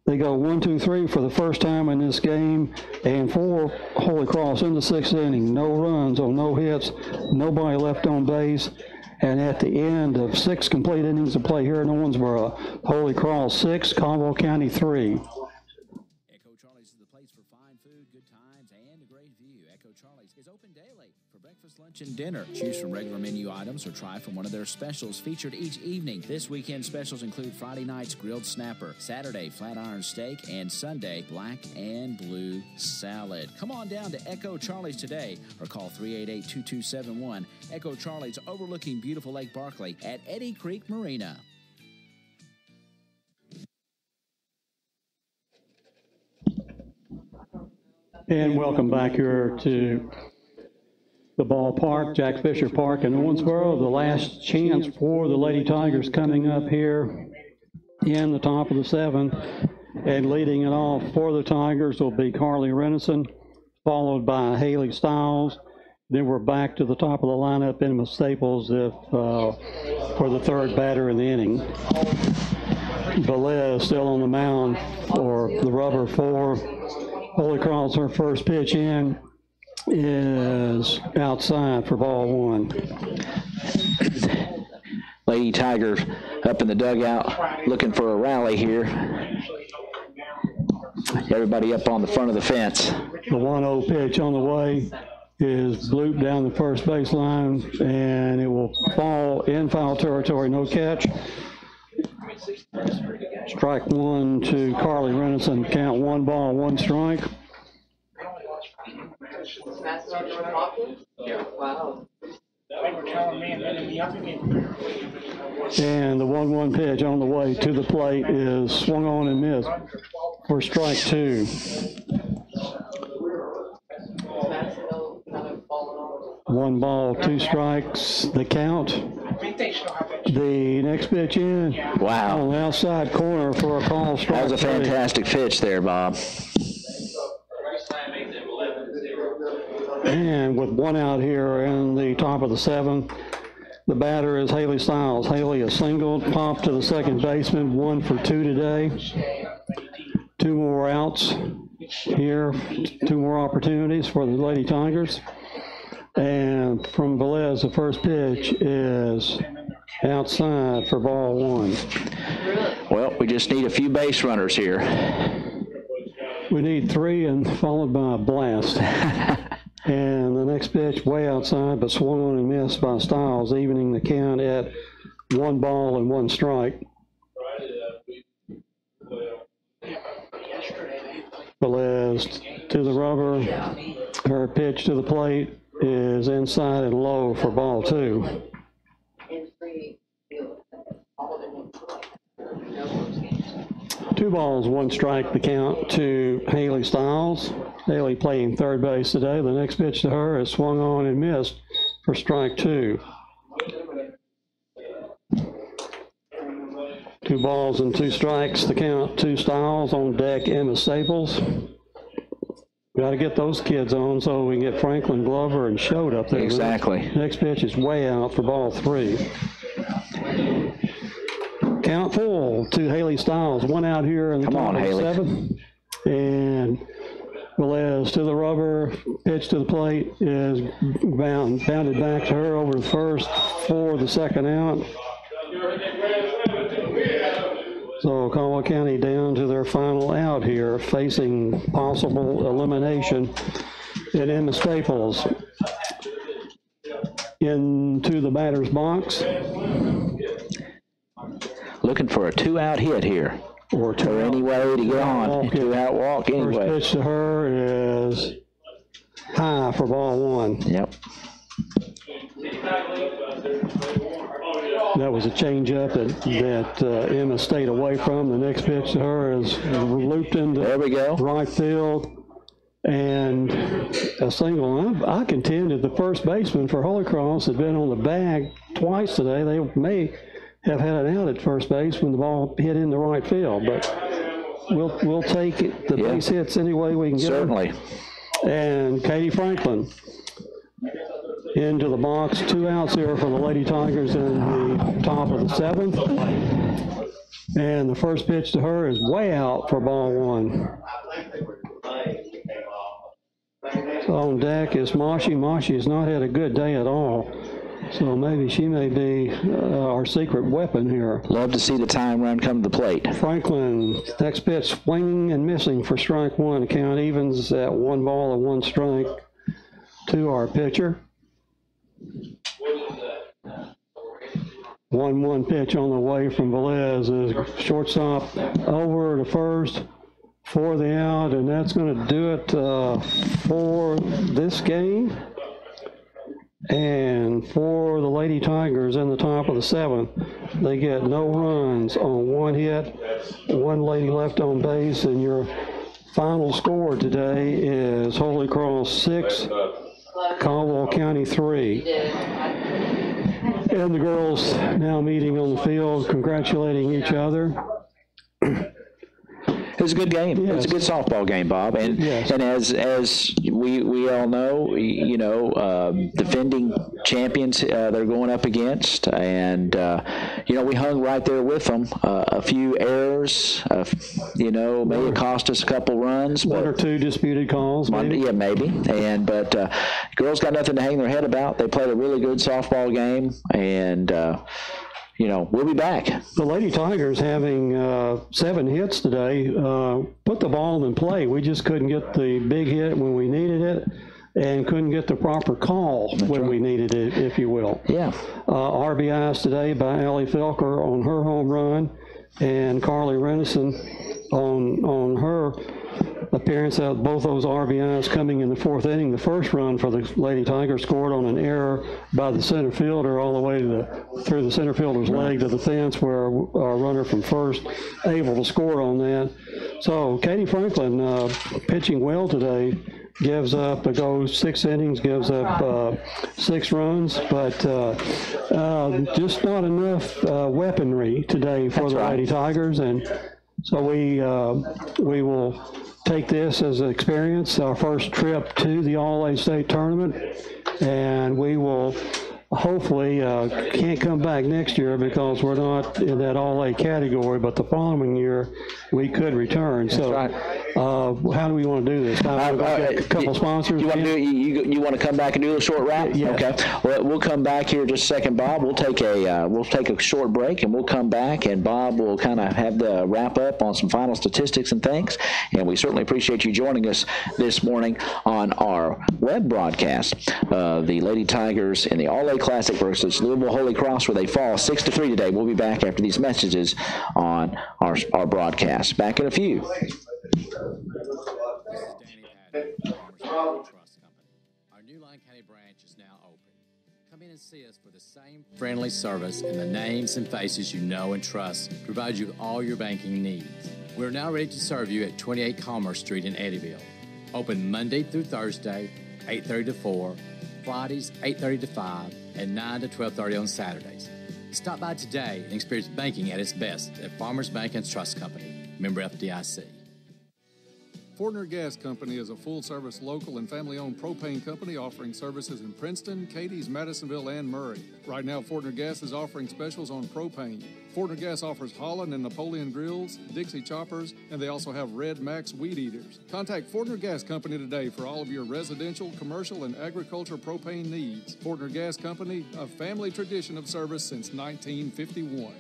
They go 1, 2, 3 for the first time in this game, and for Holy Cross in the sixth inning. No runs on no hits, nobody left on base. And at the end of 6 complete innings of play here in Owensboro, Holy Cross 6, Caldwell County 3. Echo Charlie's is the place for fine food, good times, and a great view. Echo Charlie's is open daily for breakfast, lunch, and dinner. Choose from regular menu items or try from one of their specials featured each evening. This weekend specials include Friday night's grilled snapper, Saturday flat iron steak, and Sunday black and blue salad. Come on down to Echo Charlie's today or call 388-2271. Echo Charlie's overlooking beautiful Lake Barkley at Eddy Creek Marina. And welcome back here to the ballpark, Jack Fisher Park in Owensboro. The last chance for the Lady Tigers coming up here in the top of the 7th. And leading it off for the Tigers will be Carly Renison, followed by Haley Stiles. Then we're back to the top of the lineup, Emma Staples, for the third batter in the inning. Velez still on the mound for the rubber for Holy Cross. Her first pitch in is outside for ball 1. Lady Tigers up in the dugout looking for a rally here. Everybody up on the front of the fence. The 1-0 pitch on the way is blooped down the first baseline, and it will fall in foul territory, no catch. Strike 1 to Carly Renison. Count 1 ball, 1 strike. And the 1-1 pitch on the way to the plate is swung on and missed for strike 2. One ball, 2 strikes, the count. The next pitch in. Wow. On the outside corner for a call strike. That was a fantastic pitch there, Bob. And with 1 out here in the top of the 7th, the batter is Haley Stiles. Haley is singled, popped to the second baseman, 1 for 2 today. 2 more outs here, 2 more opportunities for the Lady Tigers. And from Velez, the first pitch is outside for ball 1. Well, we just need a few base runners here. We need 3 and followed by a blast. And the next pitch way outside, but swung on and missed by Stiles, evening the count at 1 ball and 1 strike. Velez to the rubber. Her pitch to the plate is inside and low for ball 2. 2 balls, 1 strike, the count to Haley Stiles. Haley playing third base today. The next pitch to her is swung on and missed for strike 2. 2 balls and 2 strikes, the count to Stiles. On deck, Emma Staples. Got to get those kids on so we can get Franklin Glover and Schode up there. Exactly. Next pitch is way out for ball 3. Count full to Haley Stiles. 1 out here in the top of the 7th. And Velez to the rubber. Pitch to the plate is bounded back to her over the first for the second out. So Caldwell County down to their final out here, facing possible elimination. And Emma Staples into the batter's box. Looking for a 2-out hit here. or any way to get on, to outwalk anyway. First pitch to her is high for ball one. Yep. That was a changeup that Emma stayed away from. The next pitch to her is looped into right field. And a single. I contend that the first baseman for Holy Cross had been on the bag twice today. They may have had an out at first base when the ball hit in the right field, but we'll take the base hits any way we can get Certainly. them. And Katie Franklin into the box. 2 outs here for the Lady Tigers in the top of the 7th. And the first pitch to her is way out for ball one. On deck is Moshi. Moshi has not had a good day at all, so maybe she may be our secret weapon here. Love to see the time run come to the plate. Franklin, next pitch, swinging and missing for strike one. Count evens at 1 ball and 1 strike to our pitcher. 1-1 pitch on the way from Velez is shortstop over to first for the out, and that's going to do it for this game. And for the Lady Tigers in the top of the 7th, they get no runs on 1 hit, 1 lady left on base, and your final score today is Holy Cross 6, Caldwell County 3. And the girls now meeting on the field, congratulating each other. It was a good game. Yes. It was a good softball game, Bob. And and as we all know, defending champions they're going up against, and we hung right there with them. A few errors, may have cost us a couple runs. 1 or 2 disputed calls, maybe. Yeah, maybe. But girls got nothing to hang their head about. They played a really good softball game, and we'll be back. The Lady Tigers having 7 hits today, put the ball in play. We just couldn't get the big hit when we needed it and couldn't get the proper call when we needed it, if you will. Yeah. RBIs today by Allie Felker on her home run and Carly Renison on her appearance. Both those RBIs coming in the 4th inning. The first run for the Lady Tigers scored on an error by the center fielder all the way through the center fielder's leg to the fence, where our runner from first able to score on that. So Katie Franklin pitching well today, gives up, goes 6 innings, gives up 6 runs, but just not enough weaponry today for the Lady Tigers. And so we will take this as an experience, our first trip to the All-A State Tournament, and we will hopefully can't come back next year because we're not in that All-A category, but the following year we could return. So how do we want to do this? A couple sponsors. You want to come back and do a short wrap? Yeah. Okay. Well, we'll come back here in just a second, Bob. We'll take a short break, and we'll come back, and Bob will kind of have the wrap up on some final statistics and things. And we certainly appreciate you joining us this morning on our web broadcast. The Lady Tigers in the All-A Classic versus Louisville Holy Cross, where they fall 6-3 today. We'll be back after these messages on our broadcast. Back in a few. Our new Line County branch is now open. Come in and see us for the same friendly service and the names and faces you know and trust to provide you with all your banking needs. We're now ready to serve you at 28 Commerce Street in Eddyville. Open Monday through Thursday, 8:30 to 4, Fridays, 8:30 to 5, and 9 to 12:30 on Saturdays. Stop by today and experience banking at its best at Farmers Bank and Trust Company, member FDIC. Fortner Gas Company is a full-service local and family-owned propane company offering services in Princeton, Cadiz, Madisonville, and Murray. Right now, Fortner Gas is offering specials on propane. Fortner Gas offers Holland and Napoleon grills, Dixie choppers, and they also have Red Max weed eaters. Contact Fortner Gas Company today for all of your residential, commercial, and agriculture propane needs. Fortner Gas Company, a family tradition of service since 1951.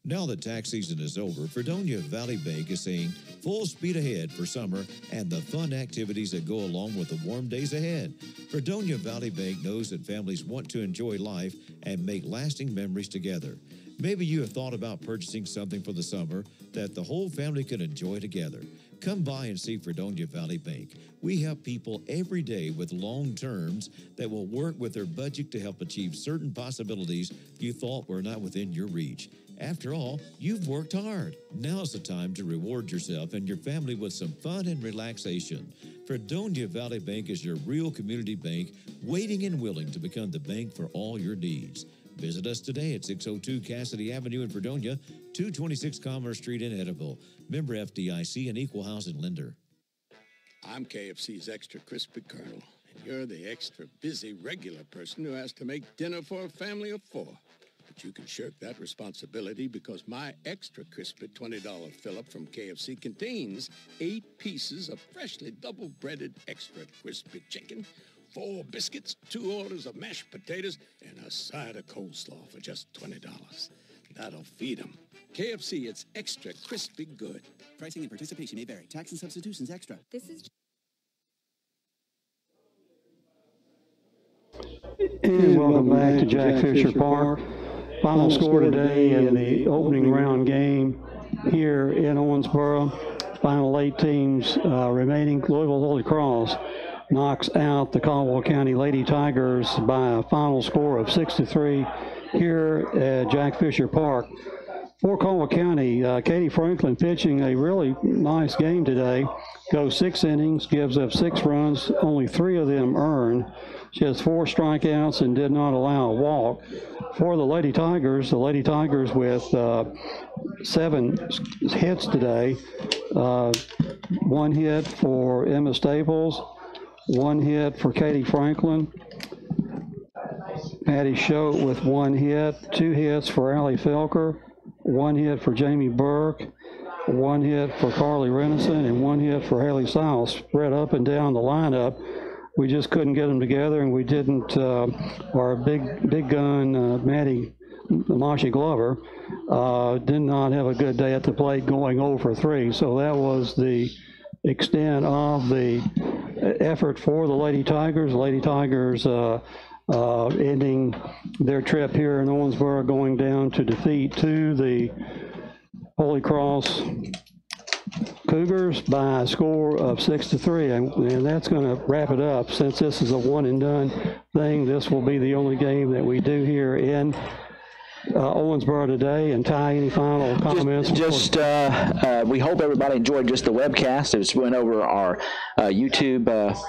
Now that tax season is over, Fredonia Valley Bank is saying full speed ahead for summer and the fun activities that go along with the warm days ahead. Fredonia Valley Bank knows that families want to enjoy life and make lasting memories together. Maybe you have thought about purchasing something for the summer that the whole family can enjoy together. Come by and see Fredonia Valley Bank. We help people every day with long terms that will work with their budget to help achieve certain possibilities you thought were not within your reach. After all, you've worked hard. Now's the time to reward yourself and your family with some fun and relaxation. Fredonia Valley Bank is your real community bank, waiting and willing to become the bank for all your needs. Visit us today at 602 Cassidy Avenue in Fredonia, 226 Commerce Street in Eddyville. Member FDIC and Equal Housing Lender. I'm KFC's Extra Crispy Colonel, and you're the extra busy regular person who has to make dinner for a family of 4. But you can shirk that responsibility because my Extra Crispy $20 fill-up from KFC contains 8 pieces of freshly double-breaded extra crispy chicken, 4 biscuits, 2 orders of mashed potatoes, and a side of coleslaw for just $20. That'll feed them. KFC, it's extra crispy good. Pricing and participation may vary. Tax and substitutions extra. This is And welcome back to Jack Fisher Park. Final score today in the opening round game here in Owensboro. Final 8 teams remaining. Louisville Holy Cross knocks out the Caldwell County Lady Tigers by a final score of 6-3 here at Jack Fisher Park. For Caldwell County, Katie Franklin pitching a really nice game today. Goes 6 innings, gives up 6 runs, only 3 of them earned. She has 4 strikeouts and did not allow a walk. For the Lady Tigers with 7 hits today. 1 hit for Emma Staples, 1 hit for Katie Franklin. Patty Schote with 1 hit, 2 hits for Allie Felker, 1 hit for Jamie Burke, 1 hit for Carly Renison, and 1 hit for Haley Siles. Spread up and down the lineup. We just couldn't get them together, and we didn't. Our big gun, Maddie Mashi Glover, did not have a good day at the plate, going 0 for 3. So that was the extent of the effort for the Lady Tigers. Lady Tigers ending their trip here in Owensboro, going down to defeat to the Holy Cross Cougars by a score of 6-3, and that's going to wrap it up. Since this is a one and done thing, this will be the only game that we do here in Owensboro today. And Ty, any final comments? We hope everybody enjoyed just the webcast. It went over our YouTube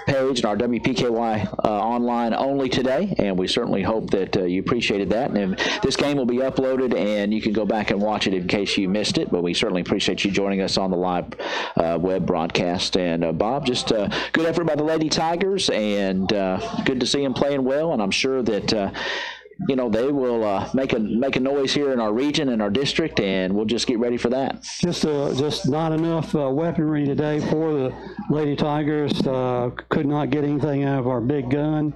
page and our WPKY online only today, and we certainly hope that you appreciated that. And this game will be uploaded, and you can go back and watch it in case you missed it, but we certainly appreciate you joining us on the live web broadcast. And Bob, just good effort by the Lady Tigers, and good to see them playing well, and I'm sure that they will make a noise here in our region, in our district, and we'll just get ready for that. Just not enough weaponry today for the Lady Tigers. Could not get anything out of our big gun.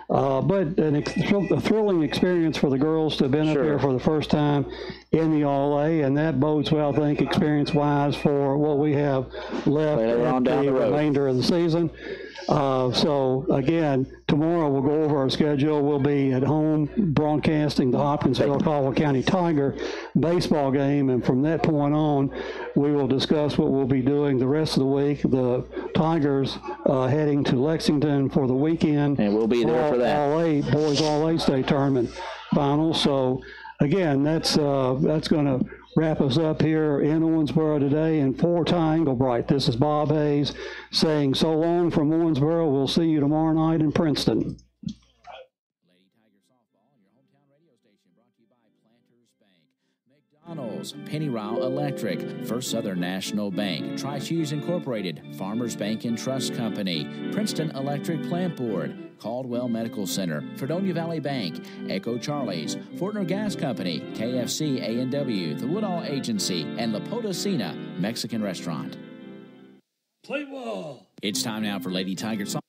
But a thrilling experience for the girls to have been up here for the first time in the All-A, and that bodes well, I think, experience-wise for what we have left at the remainder of the season. So, again, tomorrow we'll go over our schedule. We'll be at home broadcasting the Hopkinsville-Caldwell County Tiger baseball game, and from that point on, we will discuss what we'll be doing the rest of the week. The Tigers heading to Lexington for the weekend. And we'll be there for that. Boys All-A state tournament finals. So, again, that's going to wrap us up here in Owensboro today. And for Ty Engelbright, this is Bob Hayes saying so long from Owensboro. We'll see you tomorrow night in Princeton. Lady Tiger Softball on your hometown radio station, brought to you by Planters Bank, McDonald's, Penny Rao Electric, First Southern National Bank, Tri-Shoes Incorporated, Farmers Bank and Trust Company, Princeton Electric Plant Board, Caldwell Medical Center, Fredonia Valley Bank, Echo Charlie's, Fortner Gas Company, KFC A&W, the Woodall Agency, and La Potosina Mexican Restaurant. Play ball. It's time now for Lady Tiger Softball.